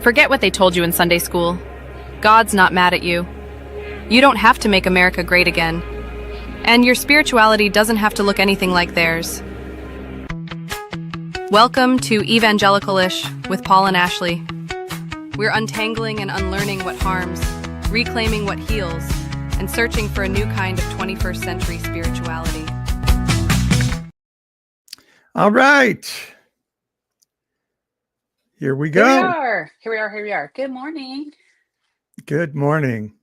Forget what they told you in Sunday school. God's not mad at you. You don't have to make America great again. And your spirituality doesn't have to look anything like theirs. Welcome to Evangelicalish with Paul and Ashley. We're untangling and unlearning what harms, reclaiming what heals, and searching for a new kind of 21st century spirituality. All right. Here we go. Here we are. Good morning. Good morning.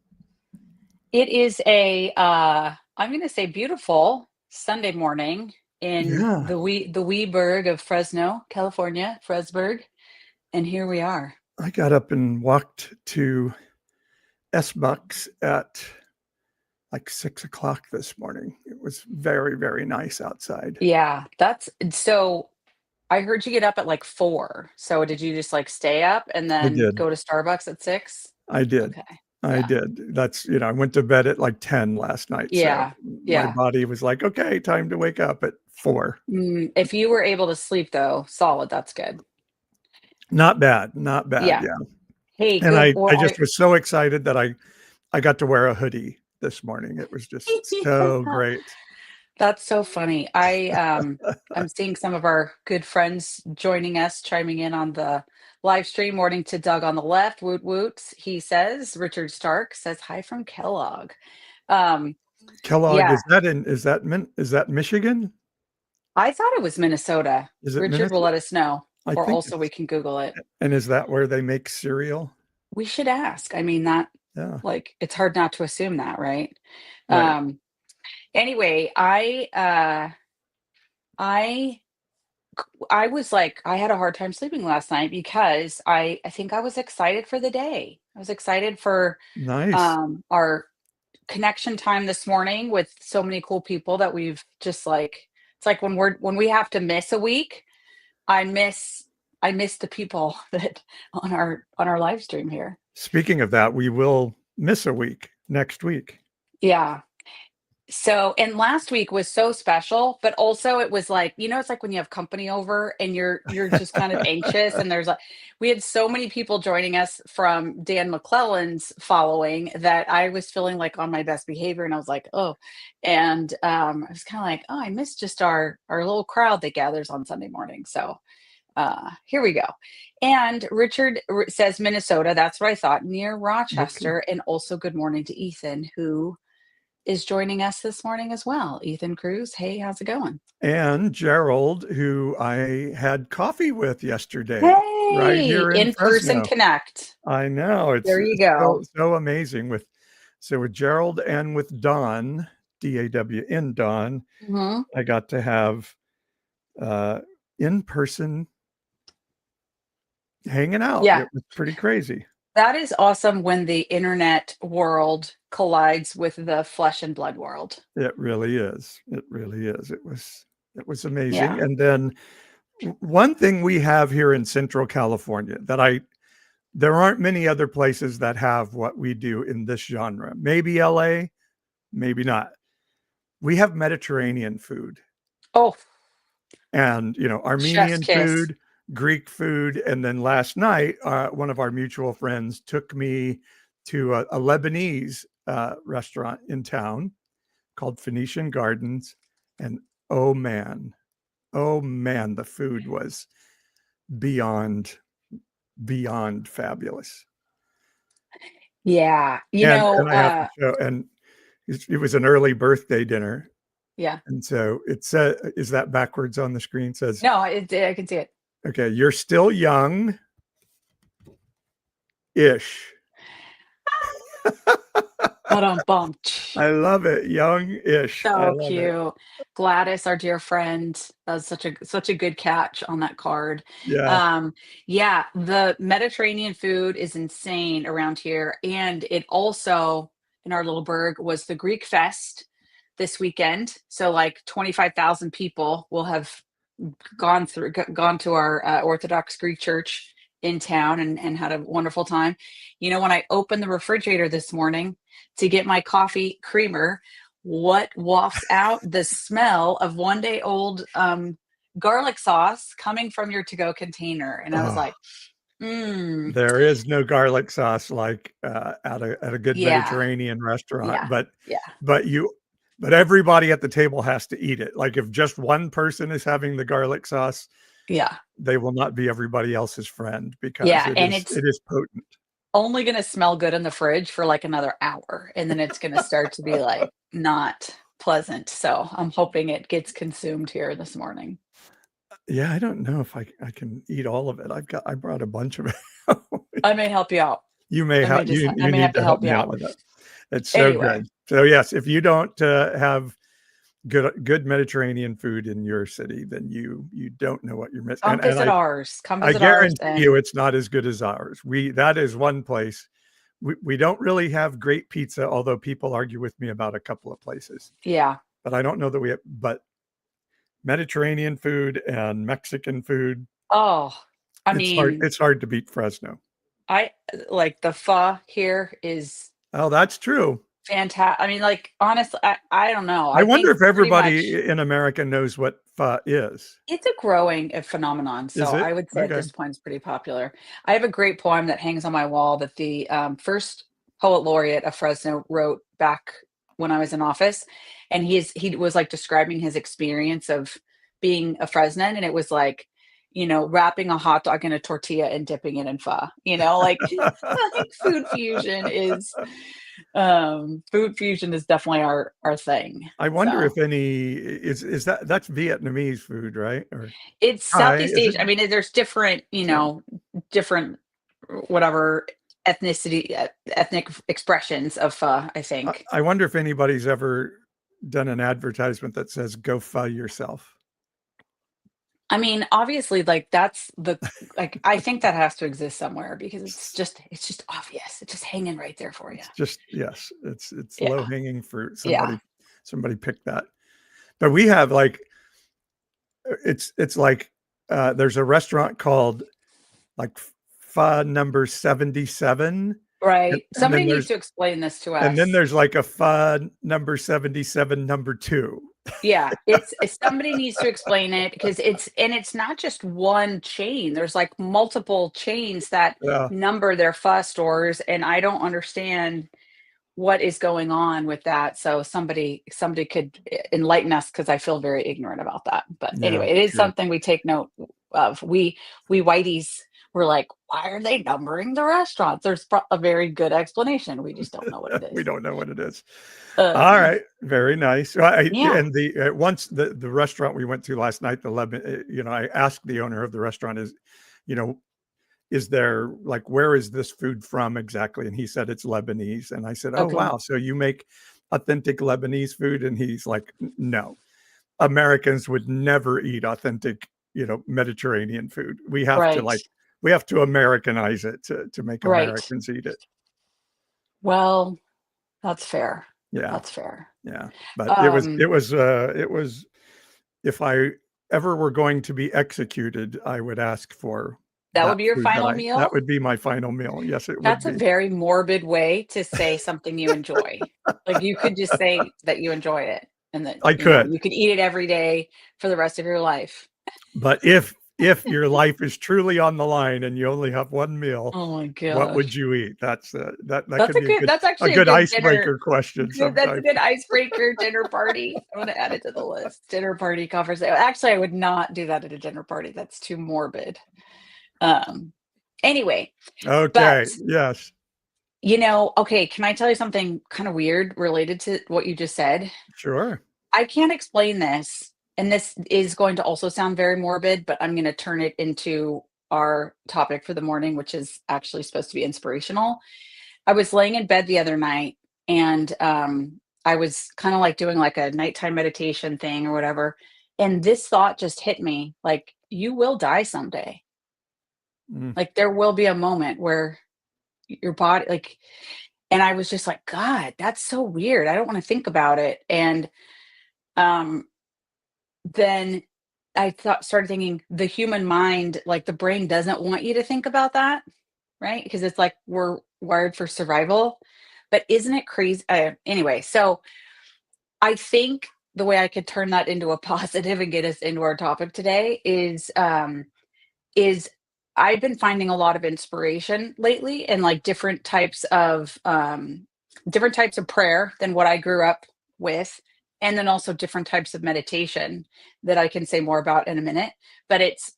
It is a, I'm going to say beautiful Sunday morning in the wee burg of Fresno, California, Fresburg. And here we are. I got up and walked to S-Bucks at like 6 o'clock this morning. It was very, very nice outside. Yeah, so I heard you get up at like 4. So did you just like stay up and then go to Starbucks at 6? I did. Okay. I did. That's, I went to bed at like 10 last night. Yeah. So my body was like, okay, time to wake up at 4. If you were able to sleep though, solid, that's good. Not bad. Yeah. Hey, and I just was so excited that I got to wear a hoodie this morning. It was just so great. That's so funny. I'm seeing some of our good friends joining us, chiming in on the live stream. Morning to Doug on the left. Woot woot. He says, Richard Stark says hi from Kellogg. Kellogg, is that Michigan? I thought it was Minnesota. Is it Richard Minnesota? will let us know. Or also we can Google it. And is that where they make cereal? We should ask. I mean, it's hard not to assume that, right? Anyway, I was like, I had a hard time sleeping last night because I think I was excited for the day. I was excited for our connection time this morning with so many cool people that we've just like, it's like when we have to miss a week, I miss the people that on our live stream here. Speaking of that, we will miss a week next week. Yeah. So, and last week was so special, but also it was like, it's like when you have company over and you're just kind of anxious, and we had so many people joining us from Dan McClellan's following that I was feeling like on my best behavior, and I was like, oh, and I was kind of like, oh, I miss just our little crowd that gathers on Sunday morning. So here we go. And Richard says Minnesota. That's what I thought, near Rochester. Okay. And also good morning to Ethan, who is joining us this morning as well. Ethan Cruz. Hey, how's it going? And Gerald, who I had coffee with yesterday. Hey, right here in person connect. I know. There you go. So amazing with Gerald and with Dawn, D-A-W-N, Dawn. Mm-hmm. I got to have in-person hanging out. Yeah. It was pretty crazy. That is awesome when the internet world collides with the flesh and blood world. It really is. It was amazing. Yeah. And then one thing we have here in Central California that there aren't many other places that have what we do in this genre. Maybe LA, maybe not. We have Mediterranean food. Oh. And, Armenian food, Greek food. And then last night, one of our mutual friends took me to a Lebanese restaurant in town called Phoenician Gardens. And oh man, the food was beyond fabulous. Yeah. And I have to show, and it was an early birthday dinner. Yeah. And so it said, is that backwards on the screen? It says, no, I can see it. Okay, you're still young-ish. I love it, young-ish. So cute. Gladys, our dear friend, does such a good catch on that card. Yeah. The Mediterranean food is insane around here, and it also in our little burg was the Greek Fest this weekend. So like 25,000 people will have gone to our Orthodox Greek church in town and had a wonderful time. When I opened the refrigerator this morning to get my coffee creamer, what wafts out? The smell of 1-day-old garlic sauce coming from your to-go container. And I was like, Mm. There is no garlic sauce like at a good Yeah. Mediterranean restaurant, Yeah. but Yeah. but you but everybody at the table has to eat it. Like if just one person is having the garlic sauce, Yeah. they will not be everybody else's friend because Yeah. it And is it's it is potent. only gonna smell good in the fridge for like another hour, and then it's gonna start to be like not pleasant. So I'm hoping it gets consumed here this morning. Yeah, I don't know if I can eat all of it. I brought a bunch of it. I may help you out. You may have I you may have need to to help help me you out out. with that. It's so Anyway, good. So yes, if you don't have good Mediterranean food in your city, then you don't know what you're missing. come And visit ours. Come I visit ours guarantee you and it's not as good as ours. That is one place. We don't really have great pizza, although people argue with me about a couple of places. yeah. But I don't know that we have, but Mediterranean food and Mexican food, Oh, I mean, it's hard to beat Fresno. I like the pho here is Oh, that's true. fantastic. I mean, like honestly, I don't know. I I wonder think if pretty everybody much in America knows what pho is. it's a growing phenomenon. Is So it? I would say at Okay. this point it's pretty popular. I have a great poem that hangs on my wall that the first poet laureate of Fresno wrote back when I was in office, and he was like describing his experience of being a Fresnan, and it was like, wrapping a hot dog in a tortilla and dipping it in pho. Like like food fusion is definitely our thing. I wonder So if any is that's Vietnamese food, right? Or it's Thai, Southeast is it? Asia. I mean, there's different, Yeah. different whatever ethnic expressions of I think. I wonder if anybody's ever done an advertisement that says "Go pho yourself." I mean, obviously, like that's the like I think that has to exist somewhere because it's just obvious. It's just hanging right there for you. It's just yes, it's Yeah. low hanging fruit. Yeah. Somebody picked that. But we have like it's like there's a restaurant called like pho number 77, Right. and Somebody then needs to explain this to and then us. there's like a pho number 77 number 2. Yeah, somebody needs to explain it because it's not just one chain. There's like multiple chains that Yeah. number their pho stores, and I don't understand what is going on with that. So somebody could enlighten us because I feel very ignorant about that. But Yeah, anyway, it is sure. something we take note of. We whiteys were like, why are they numbering the restaurants? There's a very good explanation. We just don't know what it is. We don't know what it is. All Um, right, very nice. yeah. And the once the restaurant we went to last night, the Lebanon, I asked the owner of the restaurant you know, is there like where is this food from exactly? And he said it's Lebanese. And I said, oh Okay. wow, so you make authentic Lebanese food? And he's like, no, Americans would never eat authentic, Mediterranean food. We have Right. to Americanize it to make Right. Americans eat it. Well, that's fair. Yeah. That's fair. Yeah, but Um, it was if I ever were going to be executed, I would ask for that would that be your food final that meal? would be my final meal. Yes, it would That's a be. very morbid way to say something you enjoy. Like, you could just say that you enjoy it and that, I could, you could eat it every day for the rest of your life. but if your life is truly on the line and you only have one meal, Oh my what would gosh. you eat? That could be That's a actually a good good dinner. icebreaker question That's a sometimes. good icebreaker dinner party. I'm gonna add it to the list. Dinner party conversation. Actually, I would not do that at a dinner party. That's too morbid. Um, anyway, but Okay, yes, okay, can I tell you something kind of weird related to what you just said? sure. I can't explain this, and this is going to also sound very morbid, but I'm going to turn it into our topic for the morning, which is actually supposed to be inspirational. I was laying in bed the other night, and I was kind of like doing like a nighttime meditation thing or whatever. And this thought just hit me like, you will die someday. Mm. Like, there will be a moment where your body, like, and I was just like, God, that's so weird. I don't want to think about it. And um, then started thinking the human mind, like the brain doesn't want you to think about that, right? Because it's like we're wired for survival. But isn't it crazy? Anyway, so I think the way I could turn that into a positive and get us into our topic today is I've been finding a lot of inspiration lately in like different types of prayer than what I grew up with, and then also different types of meditation that I can say more about in a minute. But it's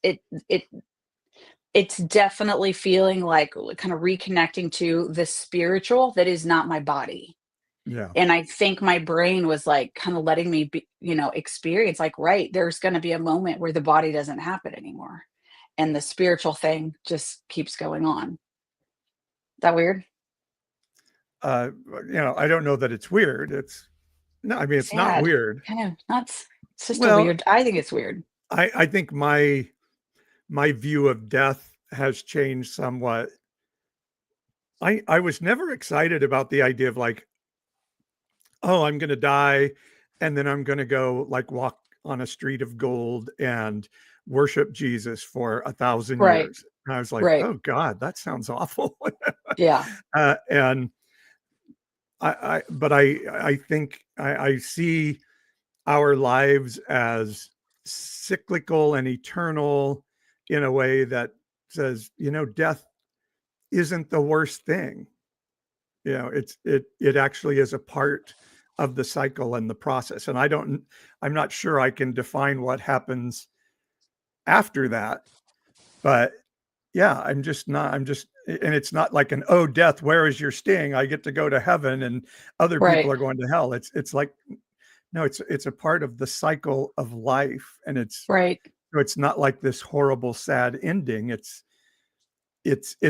definitely feeling like kind of reconnecting to the spiritual that is not my body. Yeah. And I think my brain was like kind of letting me be, experience like, right, there's going to be a moment where the body doesn't happen anymore. And the spiritual thing just keeps going on. Is that weird? I don't know that it's weird. No, I mean, it's not Sad. weird. Kind of nuts. It's just a Well, weird, I think it's weird. I think my view of death has changed somewhat. I was never excited about the idea of like, oh, I'm going to die and then I'm going to go like walk on a street of gold and worship Jesus for 1,000 Right. years. And I was like, Right. oh God, that sounds awful. Yeah. And I think I see our lives as cyclical and eternal in a way that says, death isn't the worst thing. It actually is a part of the cycle and the process. And I'm not sure I can define what happens after that, but yeah, I'm just, and it's not like oh, death, where is your sting? I get to go to heaven and other people Right. are going to hell. It's like, no, it's a part of the cycle of life. And Right. it's not like this horrible, sad ending. It's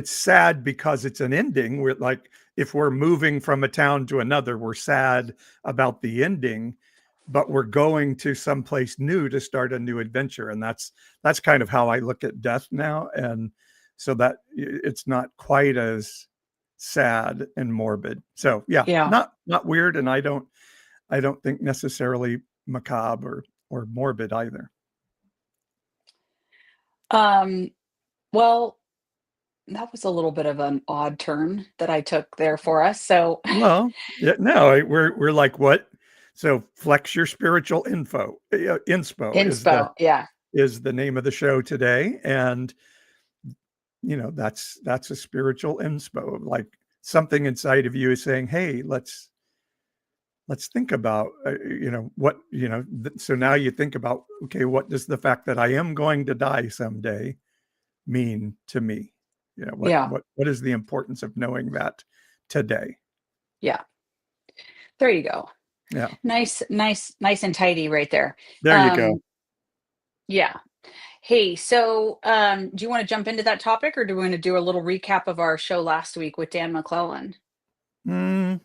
sad because it's an ending. We're like, if we're moving from a town to another, we're sad about the ending, but we're going to someplace new to start a new adventure. And that's kind of how I look at death now. And so that it's not quite as sad and morbid. So yeah, Yeah. not weird. And I don't think necessarily macabre or morbid either. Well, that was a little bit of an odd turn that I took there for us. So Well, yeah, no, we're like, what? So flex your spiritual inspo inspo. Yeah. is the name of the show today. And that's a spiritual inspo, like something inside of you is saying, hey, let's think about, so now you think about, okay, what does the fact that I am going to die someday mean to me? Yeah. What is the importance of knowing that today? Yeah. There you go. Yeah. Nice and tidy right there. There you go. Yeah. Hey, so do you want to jump into that topic, or do we want to do a little recap of our show last week with Dan McClellan? I don't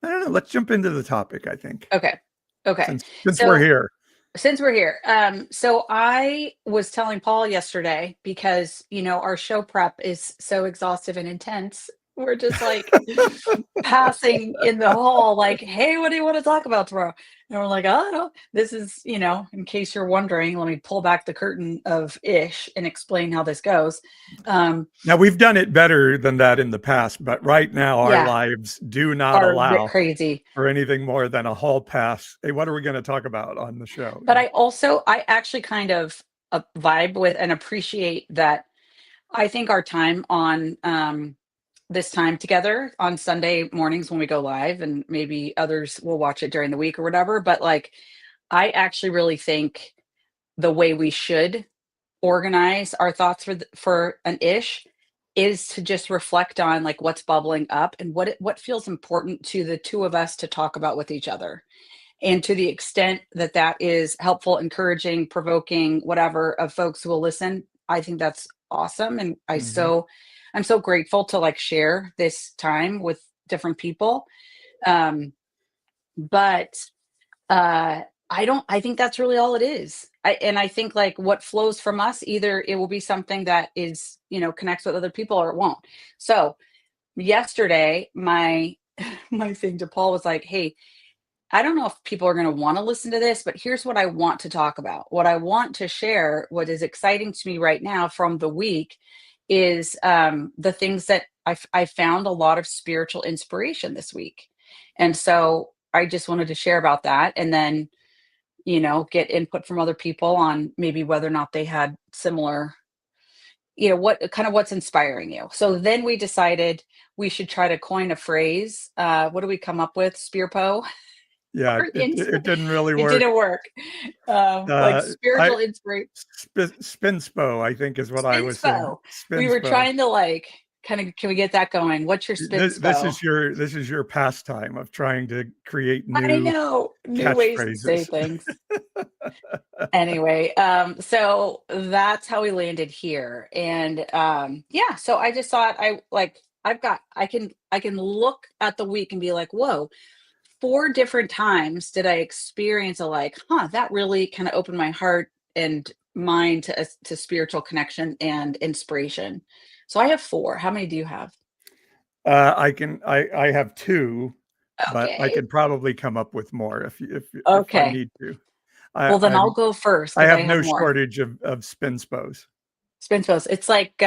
know. Let's jump into the topic, I think. Okay. Since we're here. Since we're here. So I was telling Paul yesterday, because, our show prep is so exhaustive and intense. We're just like passing in the hall, like, hey, what do you want to talk about tomorrow? And we're like, oh, no, this is, in case you're wondering, let me pull back the curtain of ish and explain how this goes. Now, we've done it better than that in the past, but right now our lives do not allow crazy for anything more than a hall pass. Hey, what are we going to talk about on the show? But I actually kind of vibe with and appreciate that. I think our time on this time together on Sunday mornings when we go live, and maybe others will watch it during the week or whatever, but like, I actually really think the way we should organize our thoughts for an ish is to just reflect on like what's bubbling up and what feels important to the two of us to talk about with each other. And to the extent that that is helpful, encouraging, provoking, whatever, of folks who will listen, I think that's awesome. And I'm so grateful to like share this time with different people. But I think that's really all it is. I think like what flows from us, either it will be something that is, connects with other people, or it won't. So yesterday, my thing to Paul was like, hey, I don't know if people are going to want to listen to this, but here's what I want to talk about. What I want to share, what is exciting to me right now from the week, is the things that I found a lot of spiritual inspiration this week. And so I just wanted to share about that, and then, get input from other people on maybe whether or not they had similar what's inspiring you. So then we decided we should try to coin a phrase. What do we come up with? Spearpo? Yeah, it didn't really It work. didn't work. Like spiritual inspiration. Spinspo, I think, is what I was saying. We were trying to can we get that going? What's your spinspo? This is your pastime of trying to create new ways to say things. Anyway, so that's how we landed here. And so I just thought I can look at the week and be like, whoa, 4 different times did I experience that really kind of opened my heart and mind to spiritual connection and inspiration. So I have 4. How many do you have? I have 2, but I Okay. could probably come up with more if I need to. Well, then I'll go first. I have no shortage of spinspos. Spinspos. It's like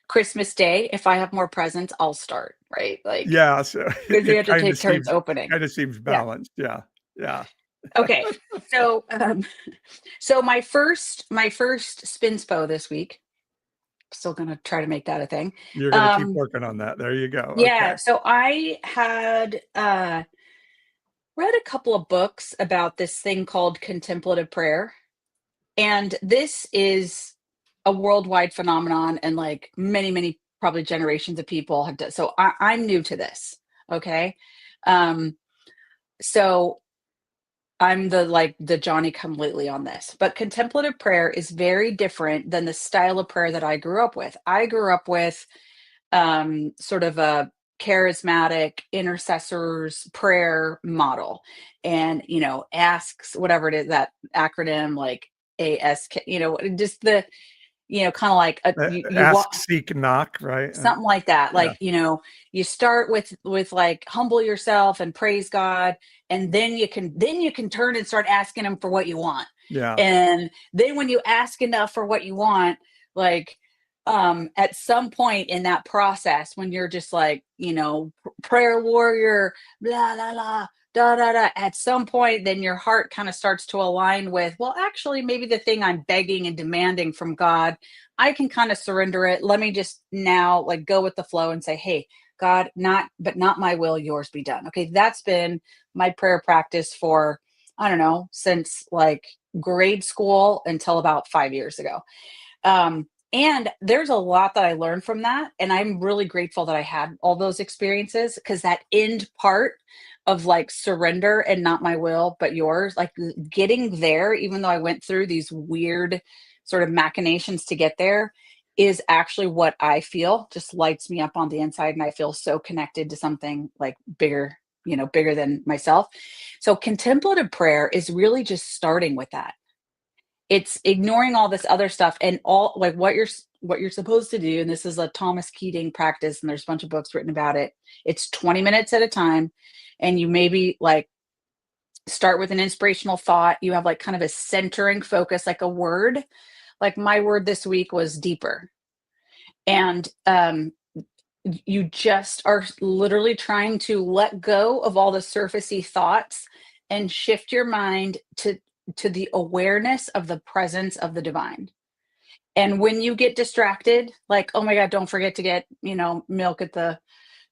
Christmas Day. If I have more presents, I'll start, right? Like, yeah. So because we have to take turns opening. Kind of seems balanced. Yeah. Okay. So, my first spinspo this week. Still gonna try to make that a thing. You're gonna keep working on that. There you go. Yeah. Okay. So I had read a couple of books about this thing called contemplative prayer, and this is a worldwide phenomenon, and like many probably generations of people have done. So I'm new to this. Okay. So I'm the Johnny come lately on this, but contemplative prayer is very different than the style of prayer that I grew up with. I grew up with sort of a charismatic intercessors prayer model, and asks, whatever it is, that acronym, like ASK, just the kind of like you ask, seek, knock, right? Something like that. Like, you start with like humble yourself and praise God, and then you can turn and start asking him for what you want. Yeah. And then when you ask enough for what you want, like at some point in that process, when you're just like, prayer warrior, blah blah blah, da da da, at some point then your heart kind of starts to align with, well, actually maybe the thing I'm begging and demanding from God, I can kind of surrender it. Let me just now go with the flow and say, hey, God, not my will, yours be done. Okay. That's been my prayer practice for, I don't know, since like grade school until about 5 years ago. And there's a lot that I learned from that. And I'm really grateful that I had all those experiences, because that end part of like surrender and not my will, but yours, like getting there, even though I went through these weird sort of machinations to get there, is actually what I feel just lights me up on the inside. And I feel so connected to something like bigger, bigger than myself. So contemplative prayer is really just starting with that. It's ignoring all this other stuff and all like what you're supposed to do. And this is a Thomas Keating practice, and there's a bunch of books written about it. It's 20 minutes at a time. And you maybe like start with an inspirational thought. You have like kind of a centering focus, like a word. Like my word this week was deeper. And you just are literally trying to let go of all the surfacey thoughts and shift your mind to the awareness of the presence of the divine. And when you get distracted, like, oh my God, don't forget to get, milk at the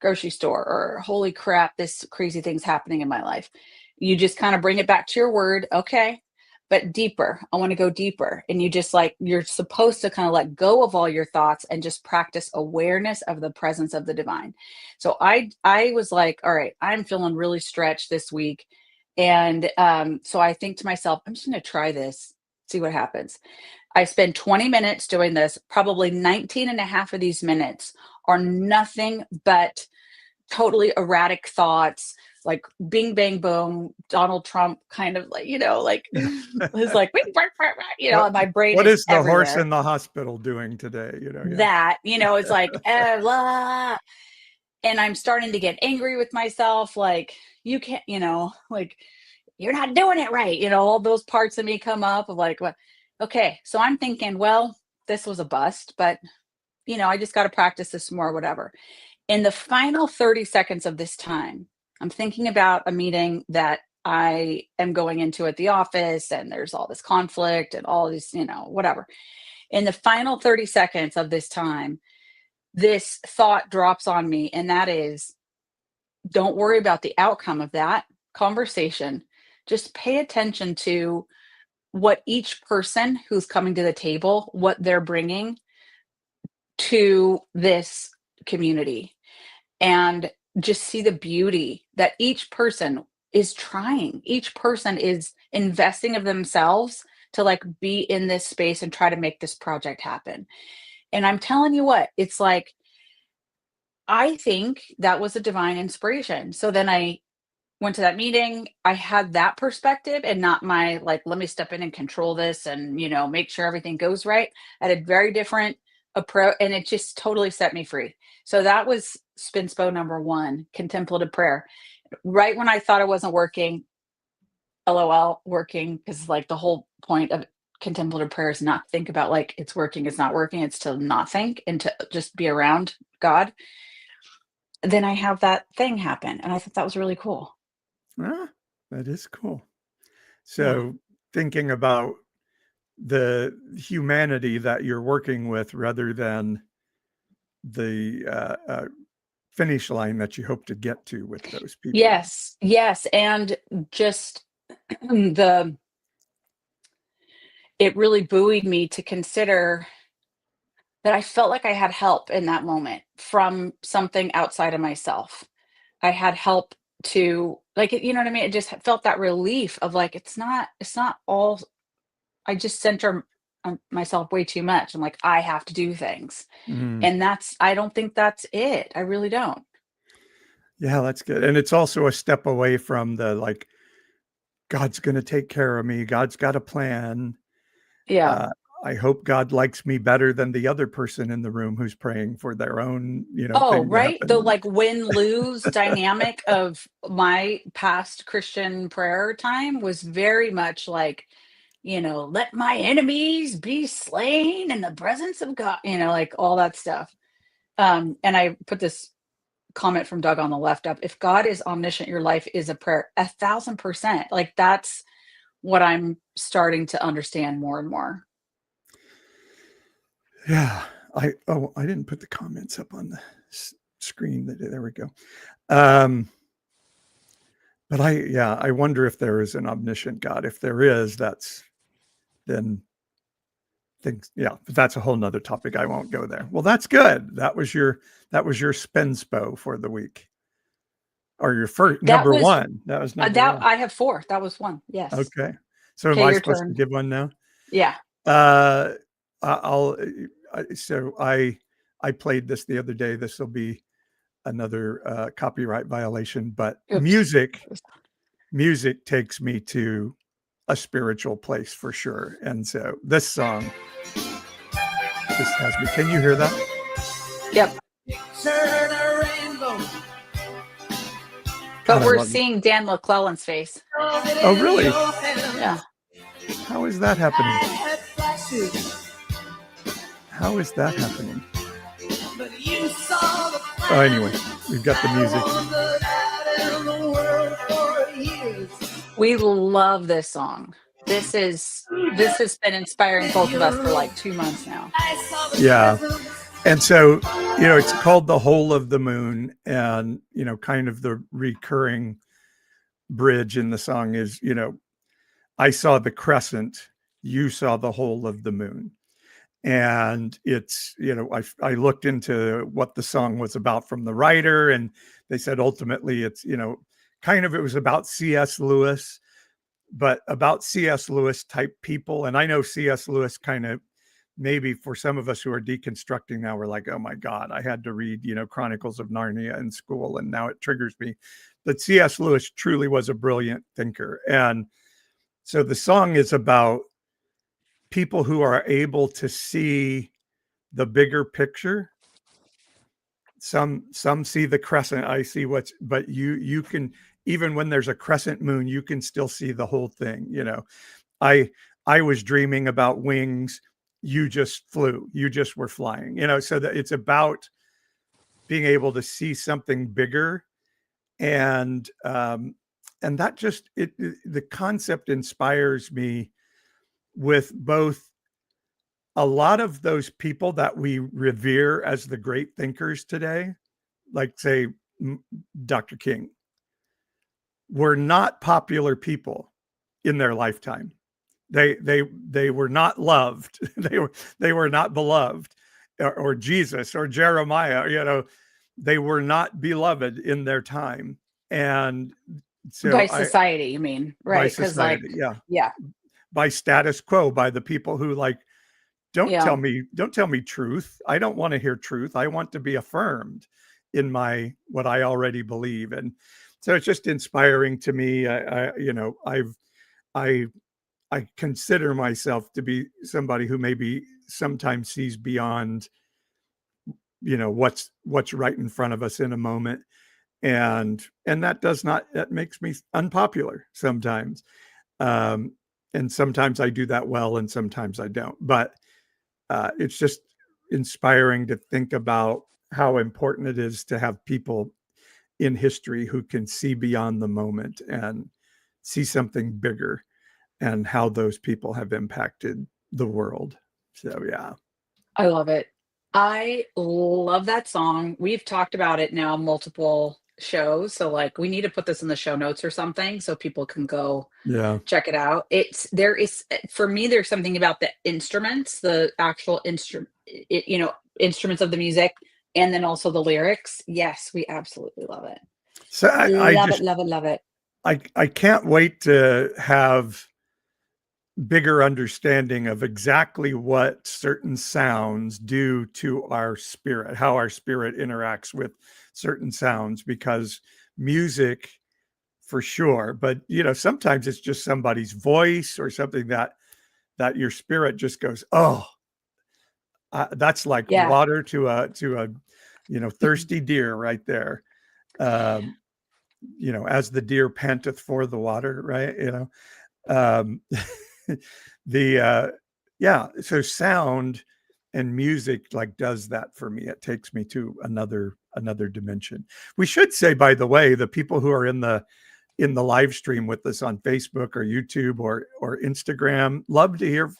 grocery store, or holy crap, this crazy thing's happening in my life. You just kind of bring it back to your word. Okay, but deeper. I want to go deeper. And you just you're supposed to kind of let go of all your thoughts and just practice awareness of the presence of the divine. So I was like, all right, I'm feeling really stretched this week. And so I think to myself, I'm just going to try this, see what happens. I spend 20 minutes doing this. Probably 19 and a half of these minutes are nothing but totally erratic thoughts, like bing, bang, boom, Donald Trump kind of it's like, and my brain what is the everywhere. Horse in the hospital doing today? That, it's like, blah. And I'm starting to get angry with myself. Like, you can't, like, you're not doing it right. All those parts of me come up of like, what? Okay. So I'm thinking, well, this was a bust, but I just got to practice this more, whatever. In the final 30 seconds of this time, I'm thinking about a meeting that I am going into at the office, and there's all this conflict and all these, whatever. In the final 30 seconds of this time, this thought drops on me, and that is, don't worry about the outcome of that conversation. Just pay attention to what each person who's coming to the table, what they're bringing to this community, and just see the beauty that each person is trying. Each person is investing of themselves to like be in this space and try to make this project happen. And I'm telling you what, it's like, I think that was a divine inspiration. So then I went to that meeting. I had that perspective and not my like, let me step in and control this and, make sure everything goes right. I had a very different approach, and it just totally set me free. So that was Spinspo number 1, contemplative prayer. Right when I thought it wasn't working, LOL, working, because like the whole point of contemplative prayer is not think about like it's working, it's not working. It's to not think and to just be around God. Then I have that thing happen, and I thought that was really cool. Ah, that is cool. So thinking about the humanity that you're working with rather than the finish line that you hope to get to with those people. Yes. And just it really buoyed me to consider that I felt like I had help in that moment from something outside of myself. I had help to like, you know what I mean? It just felt that relief of like, it's not all, I just center myself way too much. I'm like, I have to do things. And I don't think that's it. I really don't. Yeah, that's good. And it's also a step away from the like, God's going to take care of me. God's got a plan. Yeah. I hope God likes me better than the other person in the room who's praying for their own, Oh, thing to right. The happen. like win-lose dynamic of my past Christian prayer time was very much like, let my enemies be slain in the presence of God, like all that stuff. And I put this comment from Doug on the left up. If God is omniscient, your life is a prayer. 1,000%. Like that's what I'm starting to understand more and more. Yeah. I didn't put the comments up on the screen. There we go. But I wonder if there is an omniscient God. If there is, then things, but that's a whole nother topic. I won't go there. Well, that's good. That was your Spinspo for the week. Or your first number 1. That was number 1. I have 4. That was 1. Yes. Okay. So am I supposed to give one now? Yeah. So I played this the other day. This will be another copyright violation, but music takes me to a spiritual place for sure. And so this song just has me. Can you hear that? Yep. But we're seeing Dan McClellan's face. Oh, really? Yeah. How is that happening? How is that happening? Oh, anyway, we've got the music. We love this song. This has been inspiring both of us for like 2 months now. Yeah. And so, it's called The Whole of the Moon, and, kind of the recurring bridge in the song is, I saw the crescent, you saw the whole of the moon. And it's, I looked into what the song was about from the writer, and they said ultimately it's, kind of, it was about C.S. Lewis, but about C.S. Lewis type people. And I know C.S. Lewis kind of, maybe for some of us who are deconstructing now, we're like, oh my God, I had to read, Chronicles of Narnia in school, and now it triggers me. But C.S. Lewis truly was a brilliant thinker. And so the song is about people who are able to see the bigger picture. Some see the crescent. I see but you can, even when there's a crescent moon, you can still see the whole thing. I was dreaming about wings. You just flew. You just were flying, so that it's about being able to see something bigger. And that just, the concept inspires me with both a lot of those people that we revere as the great thinkers today, like say Dr. King, were not popular people in their lifetime. They were not loved. They were not beloved, or Jesus or Jeremiah. They were not beloved in their time, and so by society, you mean, right? Because society, yeah, by status quo, by the people who don't yeah, tell me truth. I don't want to hear truth. I want to be affirmed in what I already believe, and so it's just inspiring to me. I consider myself to be somebody who maybe sometimes sees beyond, what's right in front of us in a moment. And that makes me unpopular sometimes. And sometimes I do that well, and sometimes I don't. But it's just inspiring to think about how important it is to have people in history who can see beyond the moment and see something bigger, and how those people have impacted the world. So, yeah. I love it. I love that song. We've talked about it now multiple shows, so like we need to put this in the show notes or something so people can go Yeah. check it out. There is, for me, there's something about the instruments, the actual instruments of the music, and then also the lyrics. Yes, we absolutely love it. So Love it. I can't wait to have bigger understanding of exactly what certain sounds do to our spirit, how our spirit interacts with certain sounds, because music for sure, but sometimes it's just somebody's voice or something that your spirit just goes, oh, that's like Yeah. water to a thirsty deer right there. As the deer panteth for the water, right? So sound and music does that for me. It takes me to another dimension. We should say, by the way, the people who are in the live stream with us on Facebook or YouTube or Instagram, love to hear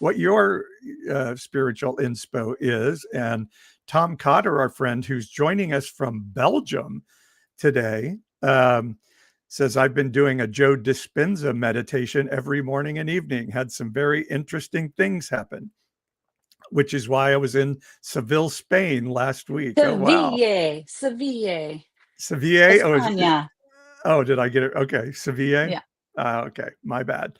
what your spiritual inspo is. And Tom Cotter, our friend who's joining us from Belgium today, says, I've been doing a Joe Dispenza meditation every morning and evening. Had some very interesting things happen, which is why I was in Seville, Spain last week. Seville. Oh, wow. Seville. España. Oh, did I get it? Okay. Seville. Yeah. Okay. My bad.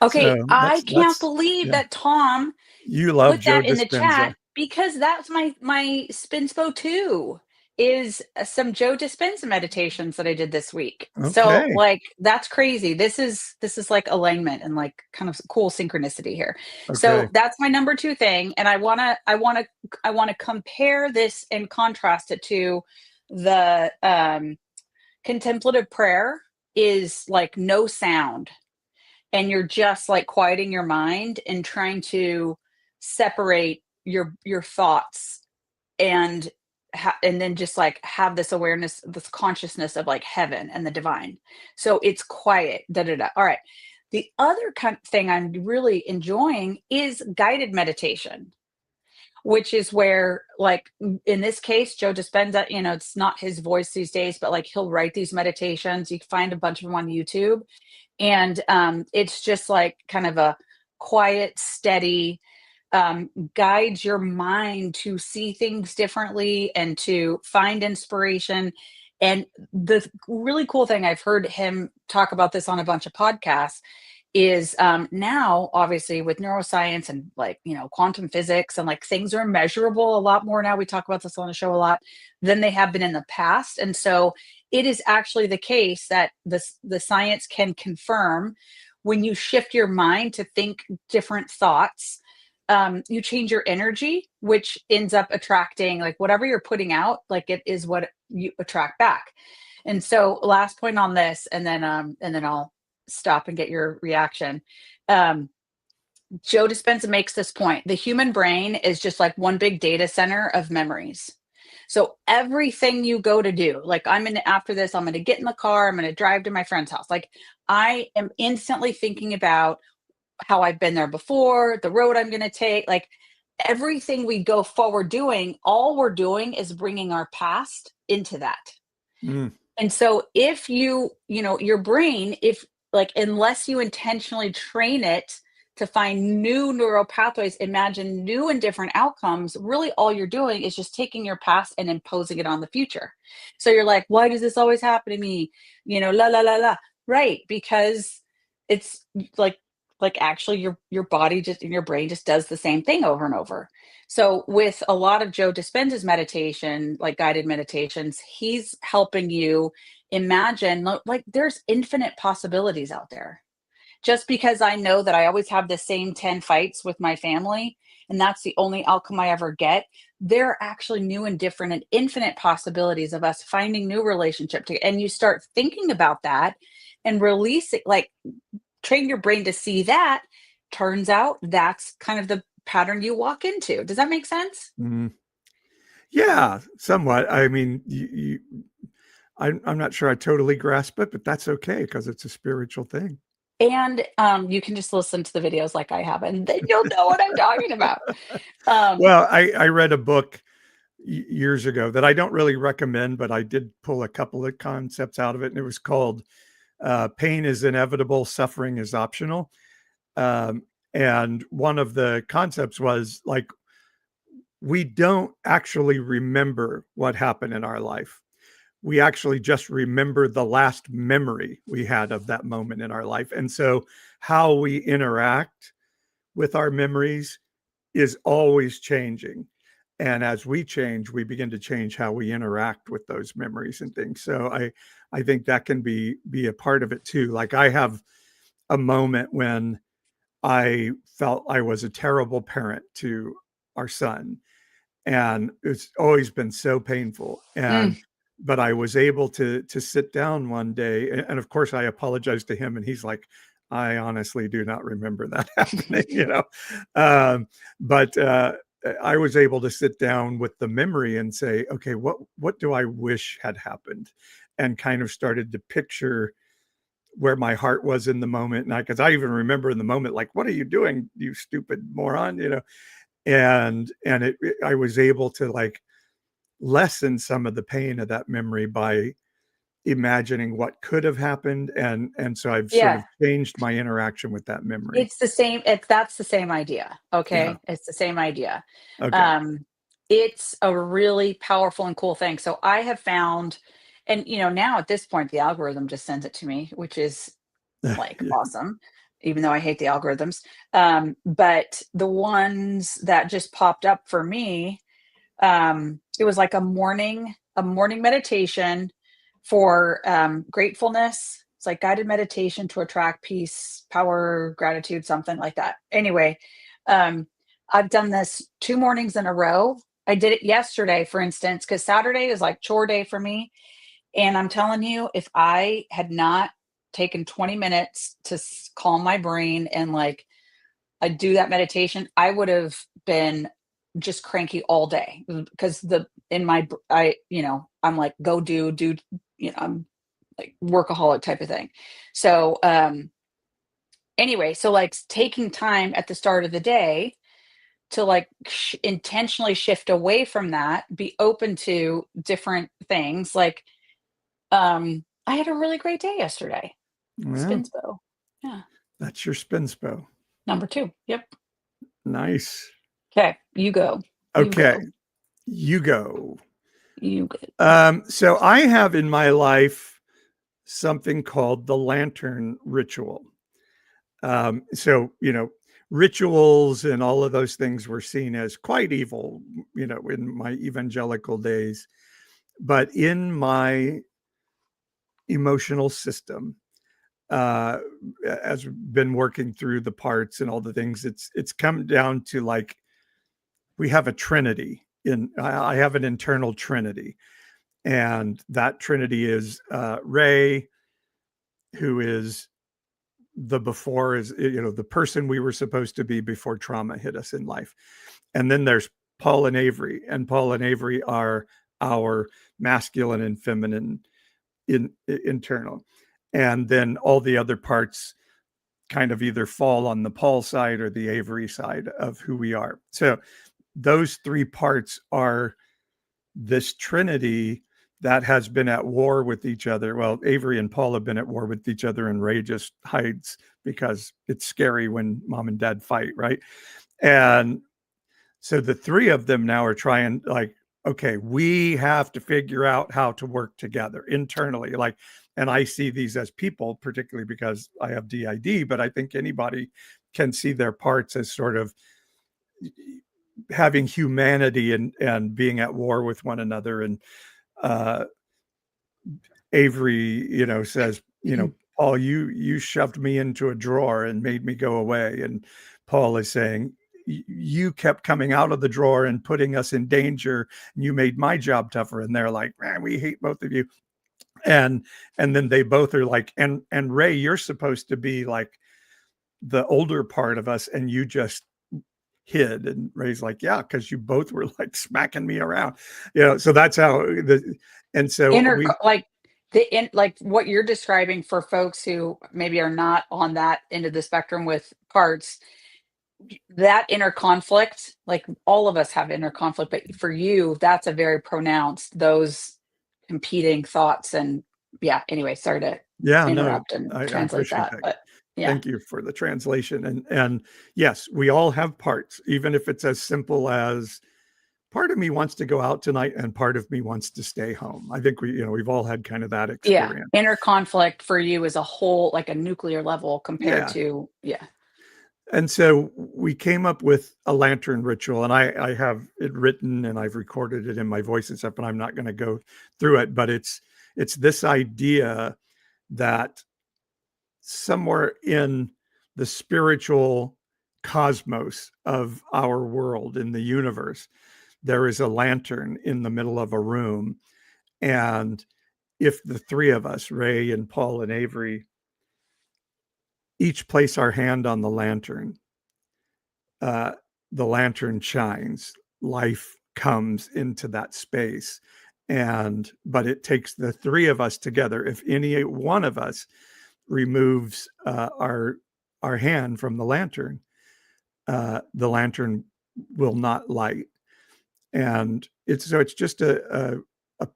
Okay. So I can't believe that Tom you love put Joe that in the Dispenza. chat, because that's my Spinspo too, is some Joe Dispenza meditations that I did this week. Okay. So that's crazy. This is like alignment and like kind of cool synchronicity here. Okay. So that's my number 2 thing. And I want to compare this and contrast it to the contemplative prayer is like no sound. And you're just like quieting your mind and trying to separate your thoughts and then just like have this awareness, this consciousness of like heaven and the divine. So it's quiet. All right. The other kind of thing I'm really enjoying is guided meditation, which is where, like in this case, Joe Dispenza, it's not his voice these days, but like he'll write these meditations. You can find a bunch of them on YouTube. And it's just like kind of a quiet, steady, guides your mind to see things differently and to find inspiration. And the really cool thing, I've heard him talk about this on a bunch of podcasts, is now obviously with neuroscience and quantum physics, and like things are measurable a lot more now. We talk about this on the show a lot than they have been in the past. And so it is actually the case that the science can confirm when you shift your mind to think different thoughts, you change your energy, which ends up attracting like whatever you're putting out, like it is what you attract back. And so last point on this, and then I'll stop and get your reaction. Joe Dispenza makes this point. The human brain is just like one big data center of memories. So everything you go to do, like after this, I'm going to get in the car, I'm going to drive to my friend's house. Like I am instantly thinking about how I've been there before, the road I'm going to take, like everything we go forward doing, all we're doing is bringing our past into that. Mm. And so if your brain, if like, unless you intentionally train it to find new neural pathways, imagine new and different outcomes, really all you're doing is just taking your past and imposing it on the future. So you're like, why does this always happen to me? La la la la. Right. Because it's like actually your body just and your brain just does the same thing over and over. So with a lot of Joe Dispenza's meditation, like guided meditations, he's helping you imagine like there's infinite possibilities out there. Just because I know that I always have the same 10 fights with my family and that's the only outcome I ever get, there are actually new and different and infinite possibilities of us finding new and you start thinking about that and releasing, like train your brain to see that. Turns out that's kind of the pattern you walk into. Does that make sense? Mm. Yeah, somewhat. I mean, I'm not sure I totally grasp it, but that's okay because it's a spiritual thing. And you can just listen to the videos like I have, and then you'll know what I'm talking about. Well, I read a book years ago that I don't really recommend, but I did pull a couple of concepts out of it, and it was called Pain is Inevitable, Suffering is Optional. And one of the concepts was like, we don't actually remember what happened in our life. We actually just remember the last memory we had of that moment in our life. And so how we interact with our memories is always changing. And as we change, we begin to change how we interact with those memories and things. So I think that can be a part of it too. Like I have a moment when I felt I was a terrible parent to our son. And it's always been so painful. But I was able to sit down one day, and of course I apologized to him, and he's like, I honestly do not remember that happening, But I was able to sit down with the memory and say, okay, what do I wish had happened? And kind of started to picture where my heart was in the moment. And because I even remember in the moment, like, what are you doing, you stupid moron, And I was able to like lessen some of the pain of that memory by imagining what could have happened. And so I've sort Yeah. of changed my interaction with that memory. It's the same. That's the same idea. Okay. Yeah. It's the same idea. Okay. It's a really powerful and cool thing. So I have found, and now at this point, the algorithm just sends it to me, which is like Yeah. awesome, even though I hate the algorithms. But the ones that just popped up for me, it was like a morning meditation for gratefulness. It's like guided meditation to attract peace, power, gratitude, something like that. Anyway, I've done this 2 mornings in a row. I did it yesterday, for instance, because Saturday is like chore day for me. And I'm telling you, if I had not taken 20 minutes to calm my brain and like I do that meditation, I would have been just cranky all day because I'm like, go do, I'm like workaholic type of thing. So, anyway, so like taking time at the start of the day to like intentionally shift away from that, be open to different things. Like, I had a really great day yesterday. Well, Spinspo. Yeah. that's your Spinspo. Number 2. Yep. Nice. Okay. You go. Okay. You go. You go. So I have in my life something called the lantern ritual. So, rituals and all of those things were seen as quite evil, in my evangelical days. But in my emotional system, as been working through the parts and all the things, it's come down to like, we have a trinity I have an internal trinity. And that trinity is Ray, who is the person we were supposed to be before trauma hit us in life. And then there's Paul and Avery, and Paul and Avery are our masculine and feminine internal. And then all the other parts kind of either fall on the Paul side or the Avery side of who we are. So those three parts are this trinity that has been at war with each other. Well, Avery and Paul have been at war with each other, and Ray just hides because it's scary when mom and dad fight, right? And so the three of them now are trying, like, okay, we have to figure out how to work together internally. Like, and I see these as people, particularly because I have DID, but I think anybody can see their parts as sort of having humanity and being at war with one another. And Avery, says, Paul, you shoved me into a drawer and made me go away. And Paul is saying, you kept coming out of the drawer and putting us in danger, and you made my job tougher. And they're like, man, we hate both of you. And then they both are like, and Ray, you're supposed to be like the older part of us, and you just hid. And Ray's like, yeah, because you both were like smacking me around, so that's how and so like what you're describing for folks who maybe are not on that end of the spectrum with parts, that inner conflict, like all of us have inner conflict, but for you, that's a very pronounced, those competing thoughts. And yeah, anyway, sorry to interrupt and translate that. But yeah. Thank you for the translation. And yes, we all have parts, even if it's as simple as part of me wants to go out tonight and part of me wants to stay home. I think we've all had kind of that experience. Yeah. Inner conflict for you is a whole, like a nuclear level compared to, And so we came up with a lantern ritual, and I have it written and I've recorded it in my voice and stuff, but I'm not going to go through it. But it's this idea that somewhere in the spiritual cosmos of our world, in the universe, there is a lantern in the middle of a room. And if the three of us, Ray and Paul and Avery, each place our hand on the lantern shines. Life comes into that space. But it takes the three of us together. If any one of us removes our hand from the lantern will not light. And it's just a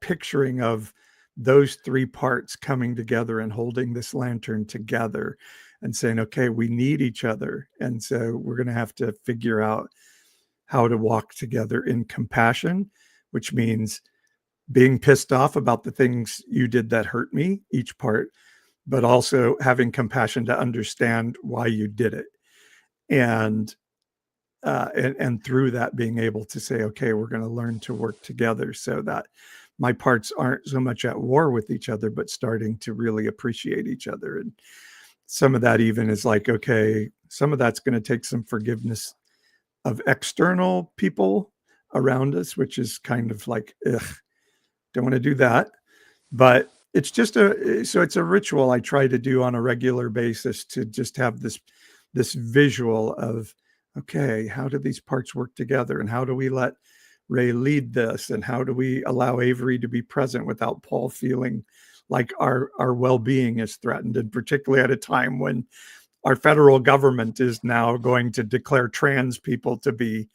picturing of those three parts coming together and holding this lantern together and saying, okay, we need each other. And so we're going to have to figure out how to walk together in compassion, which means being pissed off about the things you did that hurt me, each part, but also having compassion to understand why you did it. And through that, being able to say, okay, we're going to learn to work together so that my parts aren't so much at war with each other, but starting to really appreciate each other. And some of that even is like, okay, some of that's going to take some forgiveness of external people around us, which is kind of like, ugh, don't want to do that. But it's just it's a ritual I try to do on a regular basis to just have this visual of, okay, how do these parts work together? And how do we let Ray lead this? And how do we allow Avery to be present without Paul feeling like our well-being is threatened? And particularly at a time when our federal government is now going to declare trans people to be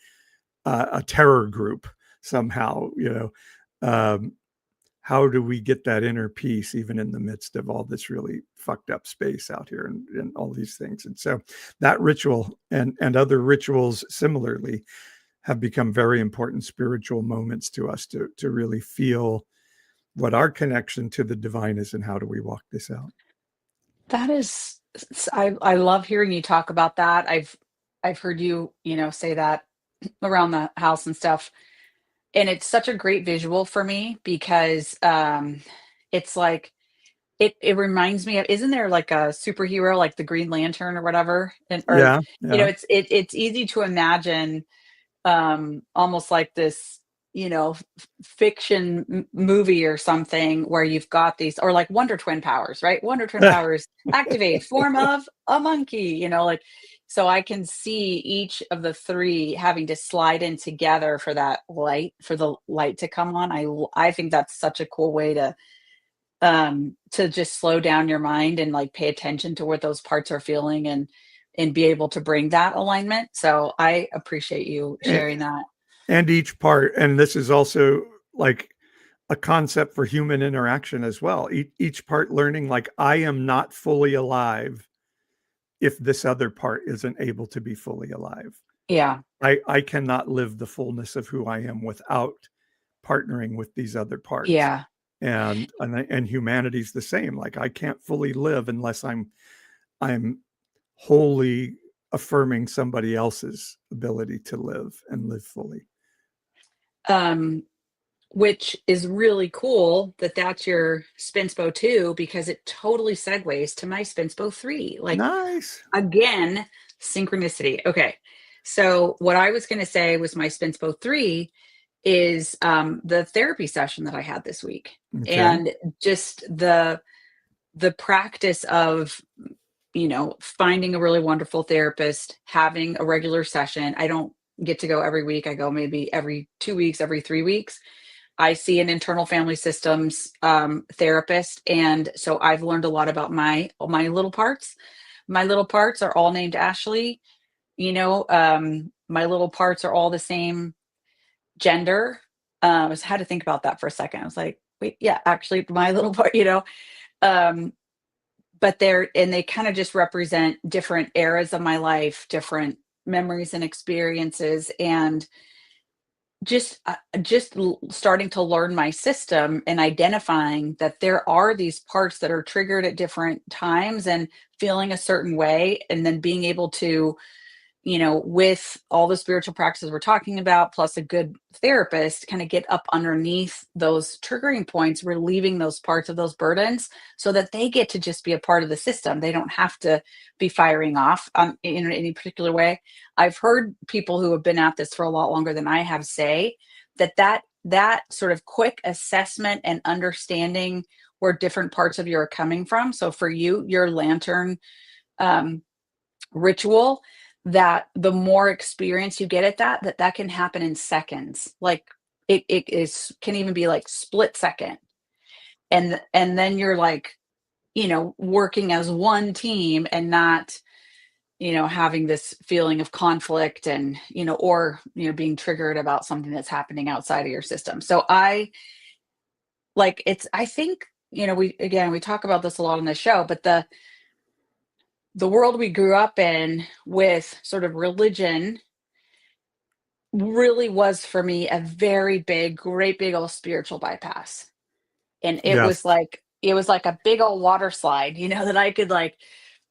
a terror group somehow, how do we get that inner peace even in the midst of all this really fucked up space out here and all these things? And so that ritual and other rituals similarly have become very important spiritual moments to us to really feel what our connection to the divine is and how do we walk this out. That is, I love hearing you talk about that. I've heard you, say that around the house and stuff. And it's such a great visual for me because it's like it reminds me of, isn't there like a superhero like the Green Lantern or whatever? Yeah. It's easy to imagine almost like this, fiction movie or something where you've got these, or like Wonder Twin powers, right? Wonder Twin powers activate, form of a monkey, so I can see each of the three having to slide in together for the light to come on. I think that's such a cool way to to just slow down your mind and like pay attention to what those parts are feeling and be able to bring that alignment. So I appreciate you sharing that. And each part, and this is also like a concept for human interaction as well. Each part learning, like, I am not fully alive if this other part isn't able to be fully alive. Yeah. I cannot live the fullness of who I am without partnering with these other parts. Yeah. And humanity's the same. Like, I can't fully live unless I'm wholly affirming somebody else's ability to live and live fully. Which is really cool that that's your Spinspo 2, because it totally segues to my Spinspo 3. Like, nice. Again, synchronicity. Okay. So what I was going to say was my Spinspo 3 is the therapy session that I had this week. Okay. And just the practice of, finding a really wonderful therapist, having a regular session. I don't get to go every week. I go maybe every 2 weeks, every 3 weeks. I see an internal family systems therapist. And so I've learned a lot about my little parts. My little parts are all named Ashley. My little parts are all the same gender. I had to think about that for a second. I was like, wait, yeah, actually my little part, but they kind of just represent different eras of my life, different memories and experiences, and just starting to learn my system and identifying that there are these parts that are triggered at different times and feeling a certain way, and then being able to, with all the spiritual practices we're talking about, plus a good therapist, kind of get up underneath those triggering points, relieving those parts of those burdens so that they get to just be a part of the system. They don't have to be firing off in any particular way. I've heard people who have been at this for a lot longer than I have say that sort of quick assessment and understanding where different parts of you are coming from. So for you, your lantern ritual, that the more experience you get at that can happen in seconds. Like it can even be like split second. And then you're like, working as one team and not, having this feeling of conflict and, or, being triggered about something that's happening outside of your system. So I think, we talk about this a lot on the show, but the world we grew up in with sort of religion really was for me a very great big old spiritual bypass. And it Yes. was like a big old water slide, that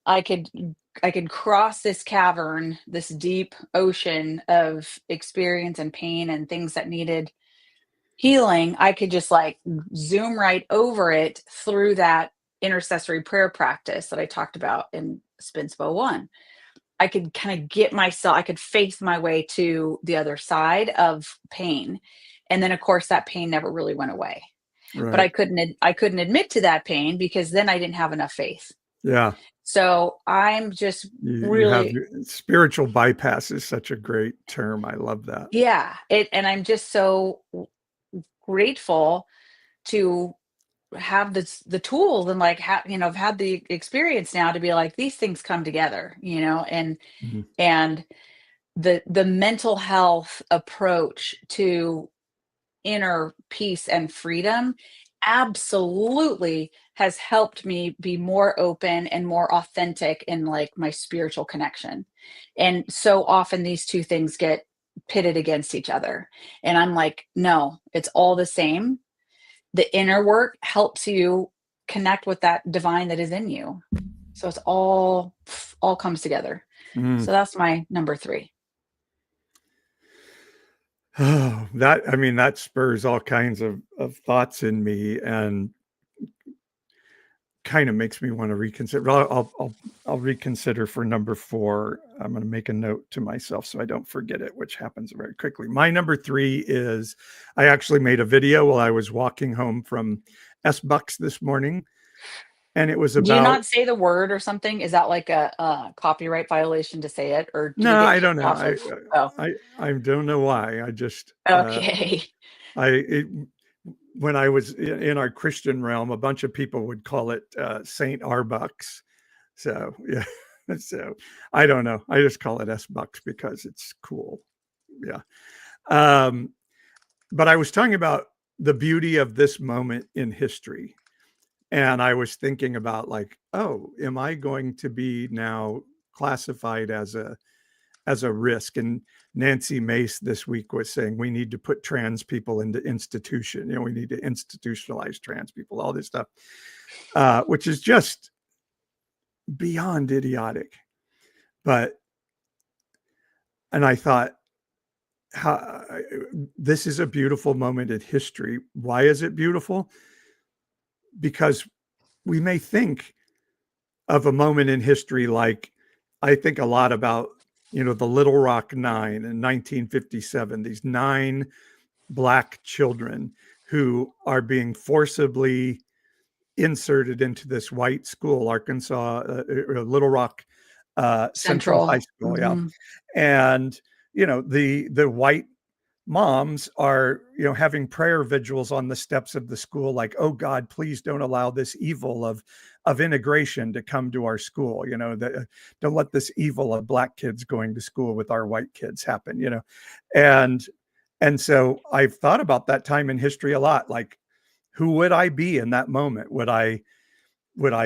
I could cross this cavern, this deep ocean of experience and pain and things that needed healing. I could just like zoom right over it through that intercessory prayer practice that I talked about in Spinspo 1. I could kind of I could faith my way to the other side of pain. And then of course that pain never really went away. Right. But I couldn't admit to that pain because then I didn't have enough faith. Yeah. So I'm just spiritual bypass is such a great term. I love that. Yeah. And I'm just so grateful to have the tools and like I've had the experience now to be like, these things come together, and Mm-hmm. and the mental health approach to inner peace and freedom absolutely has helped me be more open and more authentic in like my spiritual connection. And so often these two things get pitted against each other, and I'm like, no, it's all the same. The inner work helps you connect with that divine that is in you. So it's all comes together. So that's my number 3. Oh, that spurs all kinds of thoughts in me and kind of makes me want to reconsider. I'll reconsider for number 4. I'm going to make a note to myself so I don't forget it, which happens very quickly. My number 3 is I actually made a video while I was walking home from S-Bucks this morning. And it was about... Do you not say the word or something? Is that like a copyright violation to say it? Or no, I don't know. I don't know why. I just... Okay. when I was in our Christian realm, a bunch of people would call it Saint Arbucks. So yeah, so I don't know. I just call it S Bucks because it's cool. Yeah. But I was talking about the beauty of this moment in history. And I was thinking about like, oh, am I going to be now classified as a risk? And Nancy Mace this week was saying we need to put trans people into institution. We need to institutionalize trans people, all this stuff, which is just beyond idiotic. And I thought, this is a beautiful moment in history. Why is it beautiful? Because we may think of a moment in history like, I think a lot about, the Little Rock Nine in 1957, these 9 Black children who are being forcibly inserted into this white school, Arkansas, Little Rock Central High School. Mm-hmm. Yeah. And, the white moms are, having prayer vigils on the steps of the school, like, oh God, please don't allow this evil of integration to come to our school. Don't let this evil of Black kids going to school with our white kids happen, and so I've thought about that time in history a lot. Like, who would I be in that moment? Would I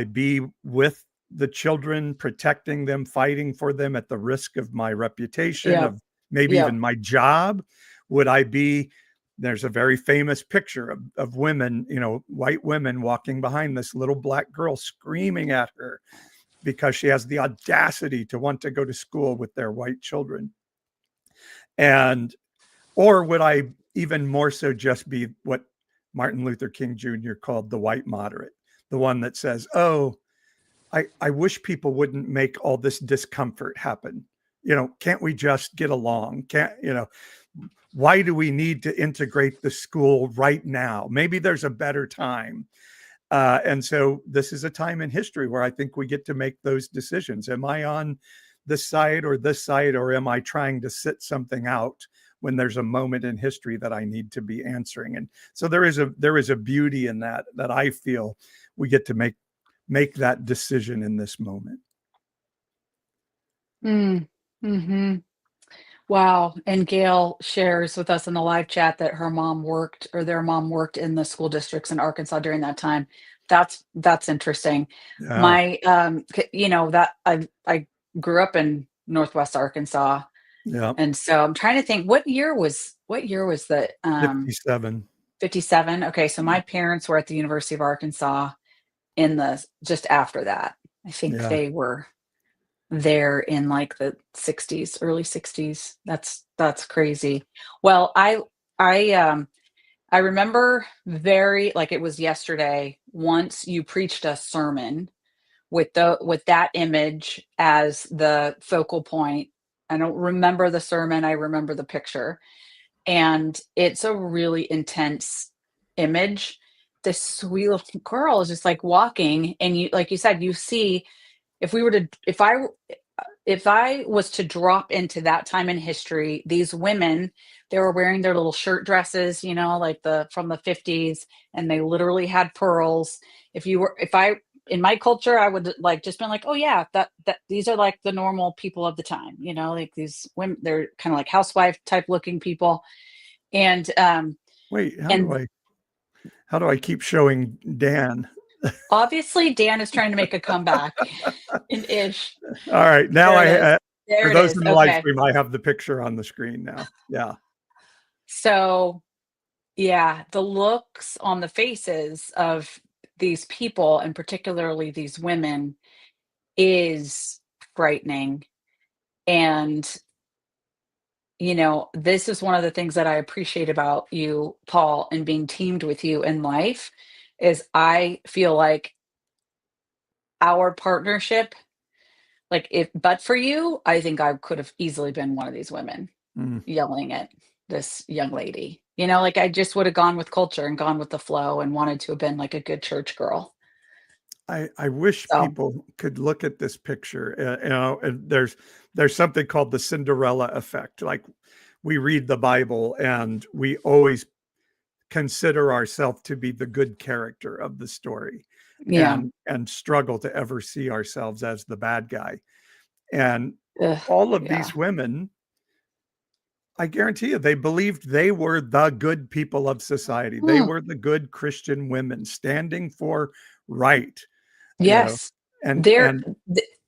be with the children, protecting them, fighting for them at the risk of my reputation, of maybe even my job? Would I be, there's a very famous picture of women, white women walking behind this little Black girl screaming at her because she has the audacity to want to go to school with their white children. Or would I even more so just be what Martin Luther King Jr. called the white moderate, the one that says, oh, I wish people wouldn't make all this discomfort happen. Can't we just get along? Why do we need to integrate the school right now? Maybe there's a better time. And so this is a time in history where I think we get to make those decisions. Am I on this side, or am I trying to sit something out when there's a moment in history that I need to be answering? And so there is a beauty in that I feel we get to make that decision in this moment. Mm-hmm. Wow. And Gail shares with us in the live chat that their mom worked in the school districts in Arkansas during that time. That's interesting. Yeah. My, that I grew up in Northwest Arkansas. Yeah. And so I'm trying to think, what year was the, 57. 57. Okay. So my parents were at the University of Arkansas just after that. I think they were there in like the 60s, early 60s. That's crazy. Well, I remember like it was yesterday, once you preached a sermon with that image as the focal point. I don't remember the sermon, I remember the picture. And it's a really intense image. This sweet little girl is just like walking, and you, like you said, you see, if I was to drop into that time in history, these women, they were wearing their little shirt dresses, like from the 50s, and they literally had pearls. In my culture, I would like just been like, oh yeah, that these are like the normal people of the time, like these women, they're kind of like housewife type looking people. And wait, how do I keep showing Dan? Obviously, Dan is trying to make a comeback in Ish. All right. Now for those in the live stream, I have the picture on the screen now. Yeah. So, yeah, the looks on the faces of these people, and particularly these women, is frightening. And, this is one of the things that I appreciate about you, Paul, and being teamed with you in life, is I feel like our partnership, like but for you, I think I could have easily been one of these women yelling at this young lady. Like I just would have gone with culture and gone with the flow and wanted to have been like a good church girl. I wish people could look at this picture. And there's something called the Cinderella effect. Like we read the Bible and we always consider ourselves to be the good character of the story, Yeah. and struggle to ever see ourselves as the bad guy. And Ugh, all of yeah. these women, I guarantee you, they believed they were the good people of society. They were the good Christian women standing for right, Yes. and They're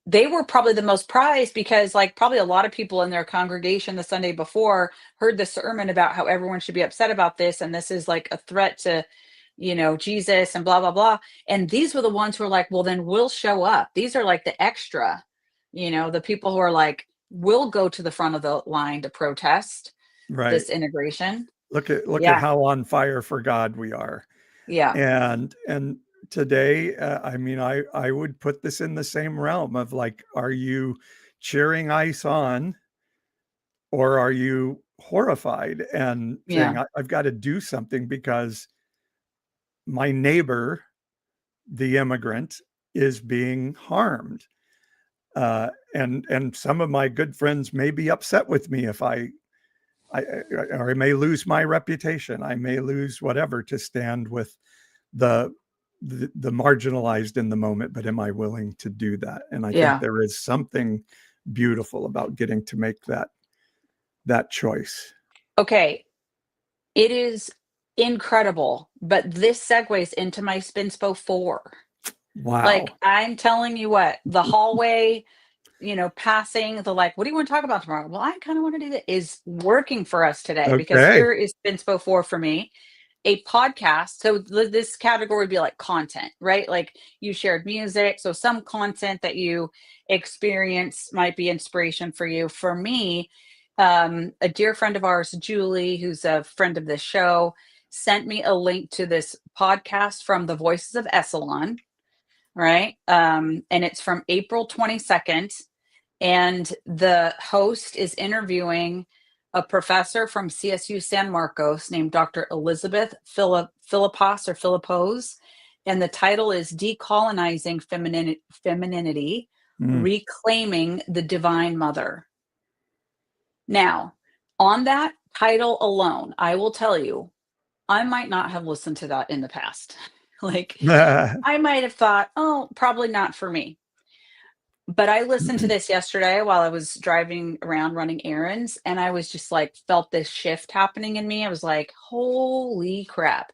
they were probably the most prized because, like, probably a lot of people in their congregation the Sunday before heard the sermon about how everyone should be upset about this, and this is like a threat to, Jesus and blah blah blah. And these were the ones who were like, well, then we'll show up. These are like the extra, the people who are like, we'll go to the front of the line to protest right. this integration. Look at Yeah. how on fire for God we are. Yeah. And today, I mean, I would put this in the same realm of like, are you cheering ICE on, or are you horrified and saying, Yeah. I've got to do something because my neighbor, the immigrant, is being harmed? And some of my good friends may be upset with me if or I may lose my reputation. I may lose whatever to stand with the marginalized in the moment, but am I willing to do that? And I think Yeah. there is something beautiful about getting to make that choice. Okay. It is incredible, but this segues into my Spinspo 4. Like, Wow. I'm telling you what, the hallway, passing the like, what do you want to talk about tomorrow? Well, I kind of want to do that is working for us today because Okay. here is Spinspo 4 for me. A podcast. So this category would be like content, right? Like you shared music. So some content that you experience might be inspiration for you. For me, a dear friend of ours, Julie, who's a friend of this show, sent me a link to this podcast from the Voices of Esalen, right? And it's from April 22nd. And the host is interviewing a professor from CSU San Marcos named Dr. Elizabeth Philippos. And the title is Decolonizing Femininity, Mm. Reclaiming the Divine Mother. Now, on that title alone, I will tell you, I might not have listened to that in the past. Like, I might have thought, oh, probably not for me. But I listened to this yesterday while I was driving around running errands, and I was just like, felt this shift happening in me. I was like, holy crap.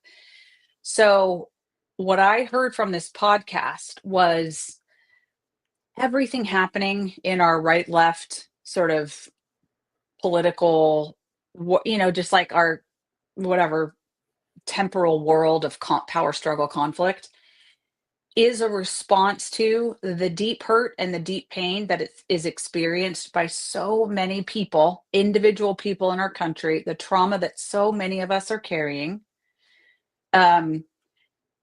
So, what I heard from this podcast was everything happening in our right left sort of political, just like our whatever temporal world of power struggle conflict is a response to the deep hurt and the deep pain that is experienced by so many people, individual people in our country, the trauma that so many of us are carrying.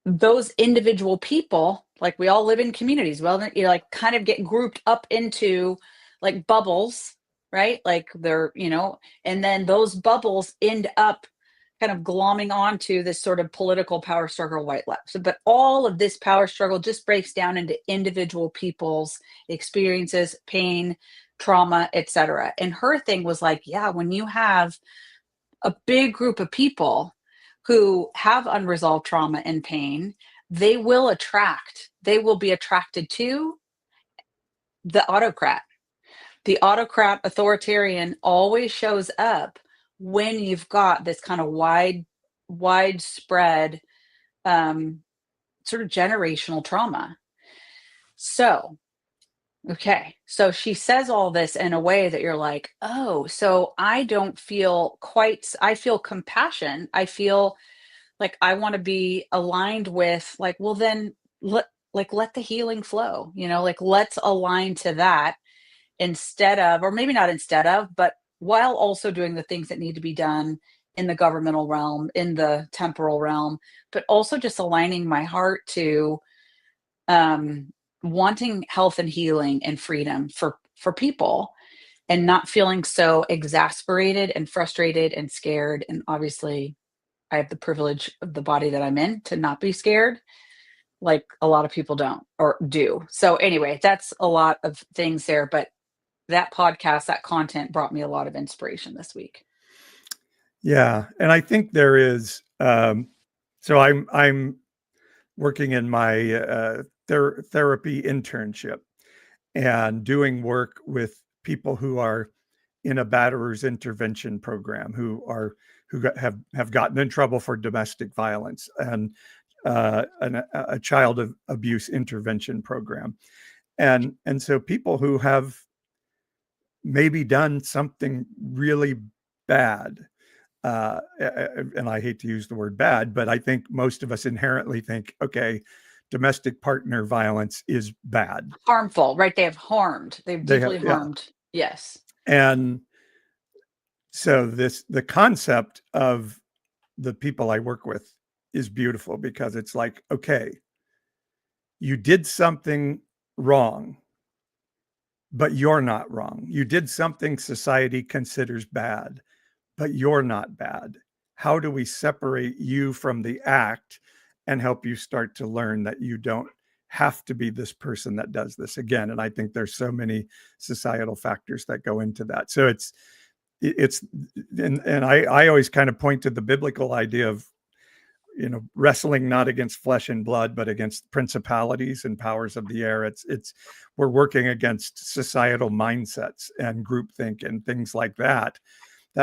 Those individual people, like we all live in communities, well, you like kind of get grouped up into like bubbles, right? Like they're, and then those bubbles end up kind of glomming onto this sort of political power struggle white left. So, but all of this power struggle just breaks down into individual people's experiences, pain, trauma, etc. And her thing was like, yeah, when you have a big group of people who have unresolved trauma and pain, they will be attracted to the autocrat. The autocrat authoritarian always shows up when you've got this kind of widespread sort of generational trauma. So, okay. So she says all this in a way that you're like, oh, so I feel compassion. I feel like I want to be aligned with like, well, then let the healing flow, like let's align to that instead of, or maybe not instead of, but while also doing the things that need to be done in the governmental realm, in the temporal realm, but also just aligning my heart to wanting health and healing and freedom for people and not feeling so exasperated and frustrated and scared. And obviously I have the privilege of the body that I'm in to not be scared like a lot of people don't or do. So anyway, that's a lot of things there, but that podcast, that content brought me a lot of inspiration this week. Yeah. And I think there is So I'm working in my therapy internship and doing work with people who are in a batterer's intervention program, who have gotten in trouble for domestic violence, and a child abuse intervention program, and so people who have maybe done something really bad. And I hate to use the word bad, but I think most of us inherently think, okay, domestic partner violence is bad. Harmful, right? They've deeply Yeah. harmed. Yes. And so the concept of the people I work with is beautiful, because it's like, okay, you did something wrong, but you're not wrong. You did something society considers bad, but you're not bad. How do we separate you from the act and help you start to learn that you don't have to be this person that does this again? And I think there's so many societal factors that go into that. So and I always kind of point to the biblical idea of, wrestling not against flesh and blood, but against principalities and powers of the air. It's we're working against societal mindsets and groupthink and things like that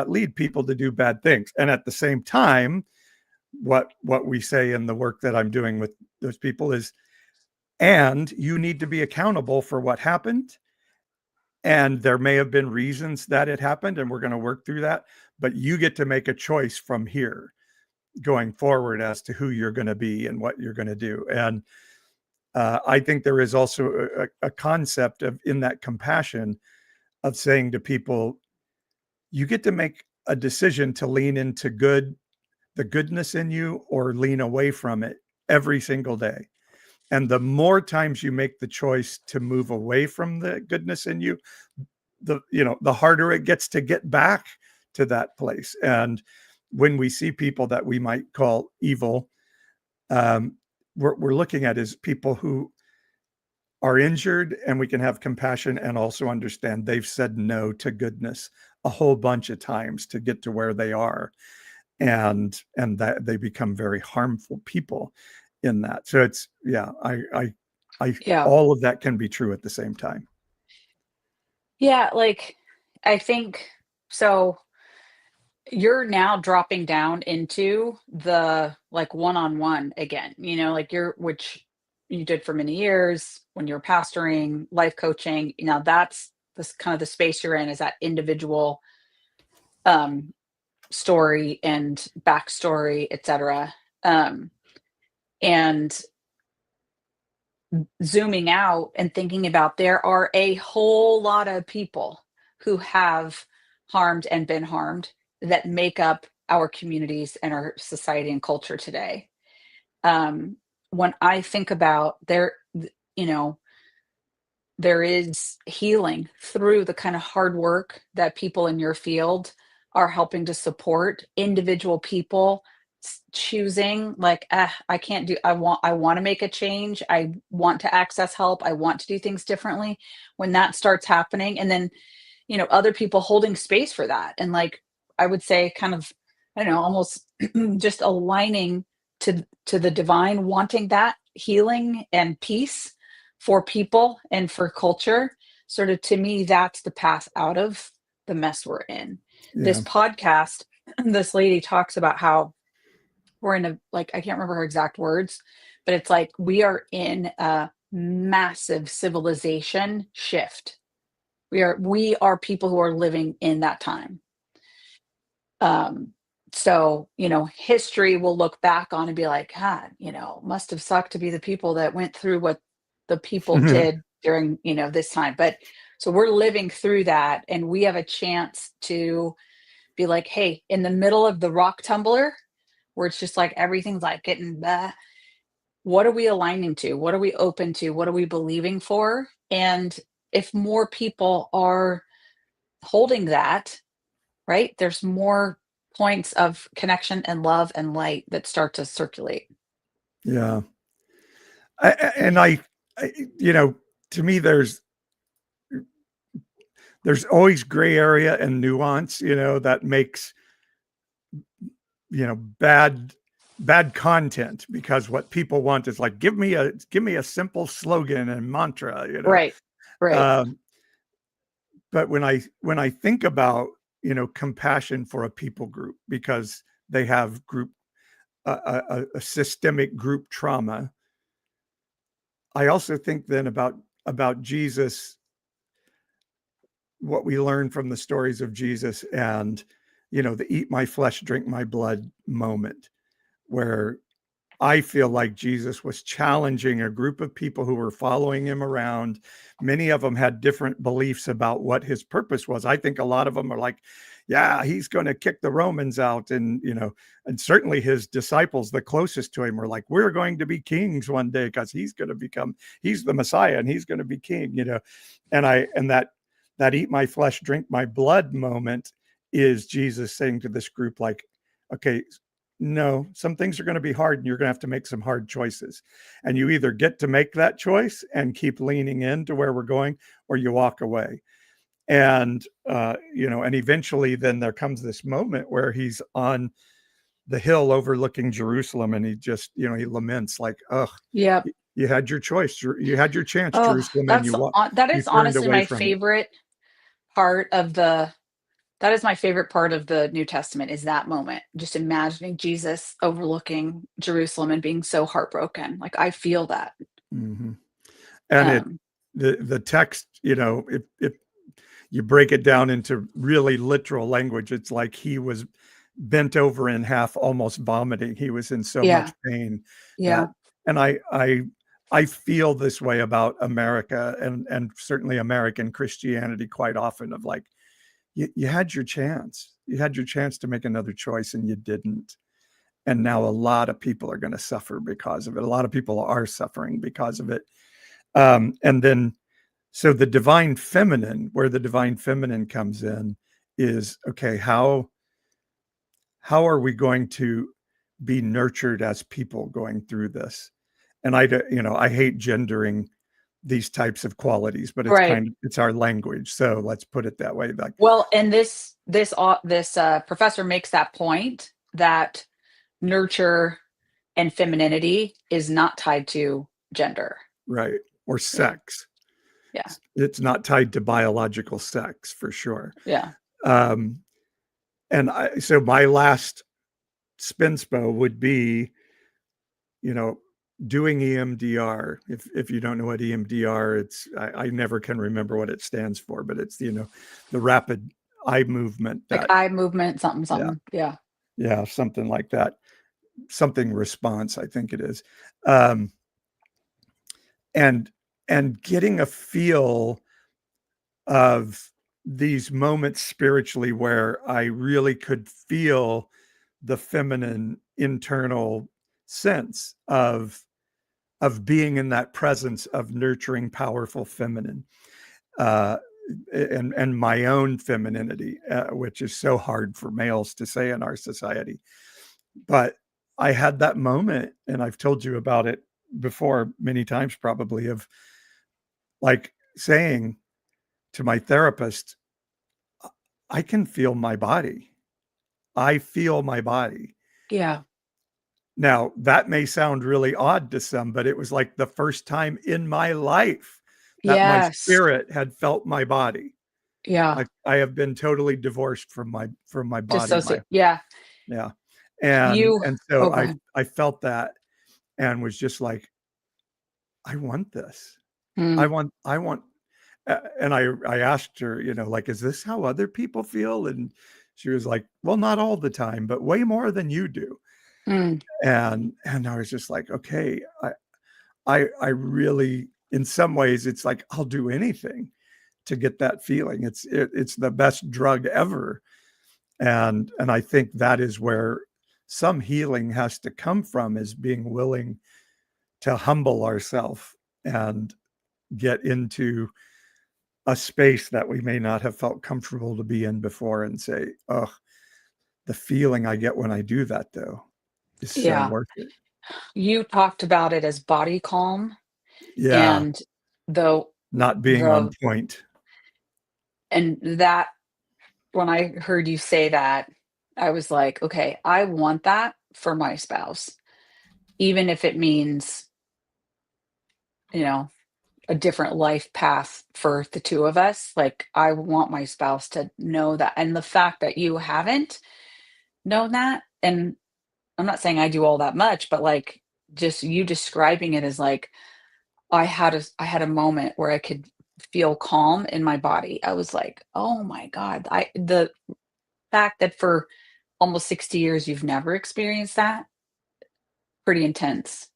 lead people to do bad things. And at the same time, what we say in the work that I'm doing with those people is, and you need to be accountable for what happened. And there may have been reasons that it happened, and we're going to work through that. But you get to make a choice from here going forward as to who you're going to be and what you're going to do. And I think there is also a concept of, in that compassion, of saying to people, you get to make a decision to lean into the goodness in you, or lean away from it every single day. And the more times you make the choice to move away from the goodness in you, the harder it gets to get back to that place. And when we see people that we might call evil, we're looking at is people who are injured, and we can have compassion and also understand they've said no to goodness a whole bunch of times to get to where they are, and that they become very harmful people in that. So it's, I all of that can be true at the same time. Yeah, like, I think so. You're now dropping down into the, like, one-on-one again, like which you did for many years when you were pastoring, life coaching. That's this kind of the space you're in, is that individual story and backstory, etc. And zooming out and thinking about, there are a whole lot of people who have harmed and been harmed that make up our communities and our society and culture today. When I think about there is healing through the kind of hard work that people in your field are helping to support individual people choosing, like, I can't do, I want to make a change. I want to access help. I want to do things differently. When that starts happening, and then, other people holding space for that. And, like, I would say, kind of, I don't know, almost just aligning to the divine, wanting that healing and peace for people and for culture. Sort of, to me, that's the path out of the mess we're in. This podcast, this lady talks about how we're in like, I can't remember her exact words, but it's like, we are in a massive civilization shift. We are people who are living in that time. So, history will look back on and be like, God, must have sucked to be the people that went through what the people did during, this time. But so we're living through that, and we have a chance to be like, hey, in the middle of the rock tumbler, where it's just like everything's like getting what are we aligning to? What are we open to? What are we believing for? And if more people are holding that, right, there's more points of connection and love and light that start to circulate. Yeah. I to me, there's always gray area and nuance, that makes, bad bad content, because what people want is like, give me a simple slogan and mantra, Right. But when I think about, compassion for a people group because they have a systemic group trauma, I also think then about Jesus, what we learn from the stories of Jesus, and the eat my flesh, drink my blood moment, where I feel like Jesus was challenging a group of people who were following him around. Many of them had different beliefs about what his purpose was. I think a lot of them are like, yeah, he's going to kick the Romans out. And, and certainly his disciples, the closest to him, were like, we're going to be kings one day because he's the Messiah and he's going to be king, and that eat my flesh, drink my blood moment is Jesus saying to this group, like, okay, no, some things are going to be hard and you're going to have to make some hard choices. And you either get to make that choice and keep leaning into where we're going, or you walk away. And, and eventually then there comes this moment where he's on the hill overlooking Jerusalem and he just, he laments like, oh, Yep. You had your choice. You had your chance, Oh, Jerusalem, and that is honestly my favorite part of the New Testament, is that moment. Just imagining Jesus overlooking Jerusalem and being so heartbroken. Like, I feel that. Mm-hmm. And the text, if you break it down into really literal language, it's like he was bent over in half, almost vomiting. He was in so much pain. Yeah. And I feel this way about America and certainly American Christianity quite often, of like, you had your chance. You had your chance to make another choice and you didn't. And now a lot of people are going to suffer because of it. A lot of people are suffering because of it. And then, so the divine feminine, where the divine feminine comes in, is, okay, how are we going to be nurtured as people going through this? And I hate gendering these types of qualities, but it's our language. So let's put it that way. Like, well, and this professor makes that point that nurture and femininity is not tied to gender. Right. Or sex. Yeah. It's not tied to biological sex, for sure. Yeah. So my last spinspo would be, doing EMDR. If you don't know what EMDR, I never can remember what it stands for, but it's, the rapid eye movement. Like eye movement, something. Yeah. Yeah. Something like that. Something response, I think it is. And getting a feel of these moments spiritually where I really could feel the feminine internal sense of being in that presence of nurturing, powerful feminine, and my own femininity, which is so hard for males to say in our society. But I had that moment, and I've told you about it before many times, probably, of like saying to my therapist, I can feel my body. I feel my body. Yeah. Now, that may sound really odd to some, but it was like the first time in my life that my spirit had felt my body. Yeah. Like, I have been totally divorced from my body. Yeah. And so I felt that and was just like, I want this. I want, and I asked her, like, is this how other people feel? And she was like, well, not all the time, but way more than you do. And I was just like, okay, I really, in some ways, it's like, I'll do anything to get that feeling. It's the best drug ever. And I think that is where some healing has to come from, is being willing to humble ourselves and get into a space that we may not have felt comfortable to be in before, and say, oh, the feeling I get when I do that, though, is so worth it. You talked about it as body calm. Yeah. And not being on point. And that, when I heard you say that, I was like, okay, I want that for my spouse, even if it means, you know, a different life path for the two of us. Like, I want my spouse to know that. And the fact that you haven't known that, and I'm not saying I do all that much, but like just you describing it as like, I had a moment where I could feel calm in my body. I was like, "Oh my God." The fact that for almost 60 years you've never experienced that, pretty intense.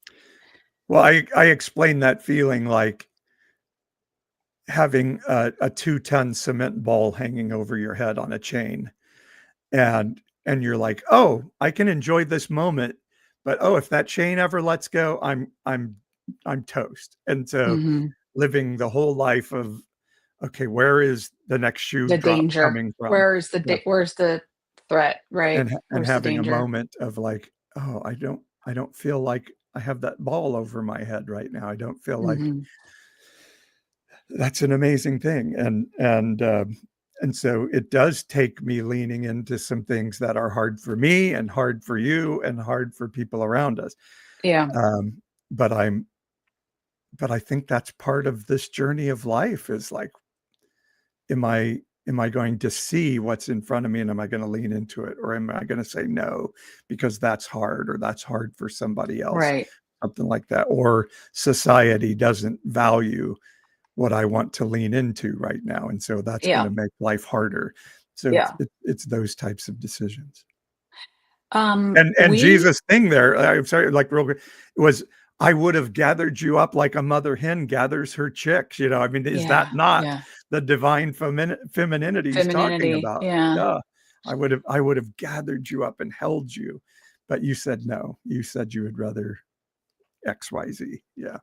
Well, I explain that feeling like having a 2-ton cement ball hanging over your head on a chain, and you're like, "Oh, I can enjoy this moment, but, oh, if that chain ever lets go, I'm toast." And so Mhm. living the whole life of, "Okay, where is the next shoe The drop danger. coming from?" Yeah, Where's the threat, right? and Where's the having a danger? moment of like, "Oh, I don't feel like I have that ball over my head right now. I don't feel like." Mhm. That's an amazing thing, and so it does take me leaning into some things that are hard for me and hard for you and hard for people around us. Yeah. Um, but I'm but I think that's part of this journey of life is like, am I going to see what's in front of me and am I gonna lean into it? Or am I gonna say no because that's hard or that's hard for somebody else, Right. something like that, or society doesn't value what I want to lean into right now, and so that's Yeah. gonna make life harder. So Yeah. it's those types of decisions. Um, And we Jesus' thing there, I'm sorry, like, real quick, was, "I would have gathered you up like a mother hen gathers her chicks," I mean, is that Yeah. not Yeah. the divine femininity he's talking Femininity. about? Yeah. Yeah. I would have gathered you up and held you, but you said no. You said you would rather XYZ. Yeah.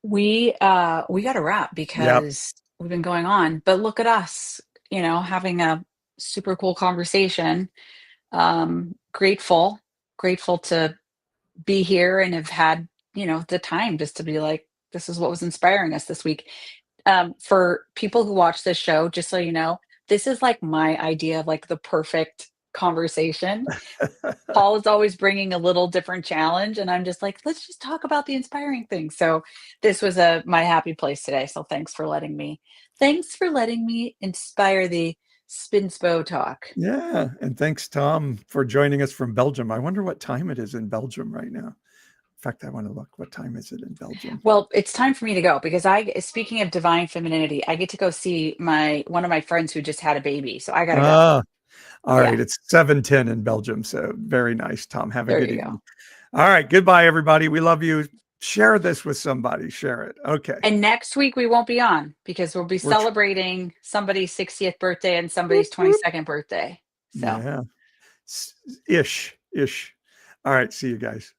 We got to wrap Yep. because we've been going on, but look at us, having a super cool conversation. Grateful to be here and have had, the time just to be like, this is what was inspiring us this week. For people who watch this show, just so you know, this is like my idea of like the perfect conversation. Paul is always bringing a little different challenge, and I'm just like, let's just talk about the inspiring things. So this was my happy place today. So thanks for letting me inspire the Spinspo talk. Yeah, and thanks, Tom, for joining us from Belgium. I wonder what time it is in Belgium right now. In fact, I want to look. What time is it in Belgium? Well, it's time for me to go because speaking of divine femininity, I get to go see one of my friends who just had a baby. So I gotta go. Ah, all Yeah, right. It's 7:10 in Belgium. So very nice, Tom. Have a there good you go. evening. All right. Goodbye, everybody. We love you. Share this with somebody. Share it. Okay. And next week we won't be on because we'll be We're tr- celebrating somebody's 60th birthday and whoop, somebody's whoop. 22nd birthday. So Yeah. Ish. All right. See you guys.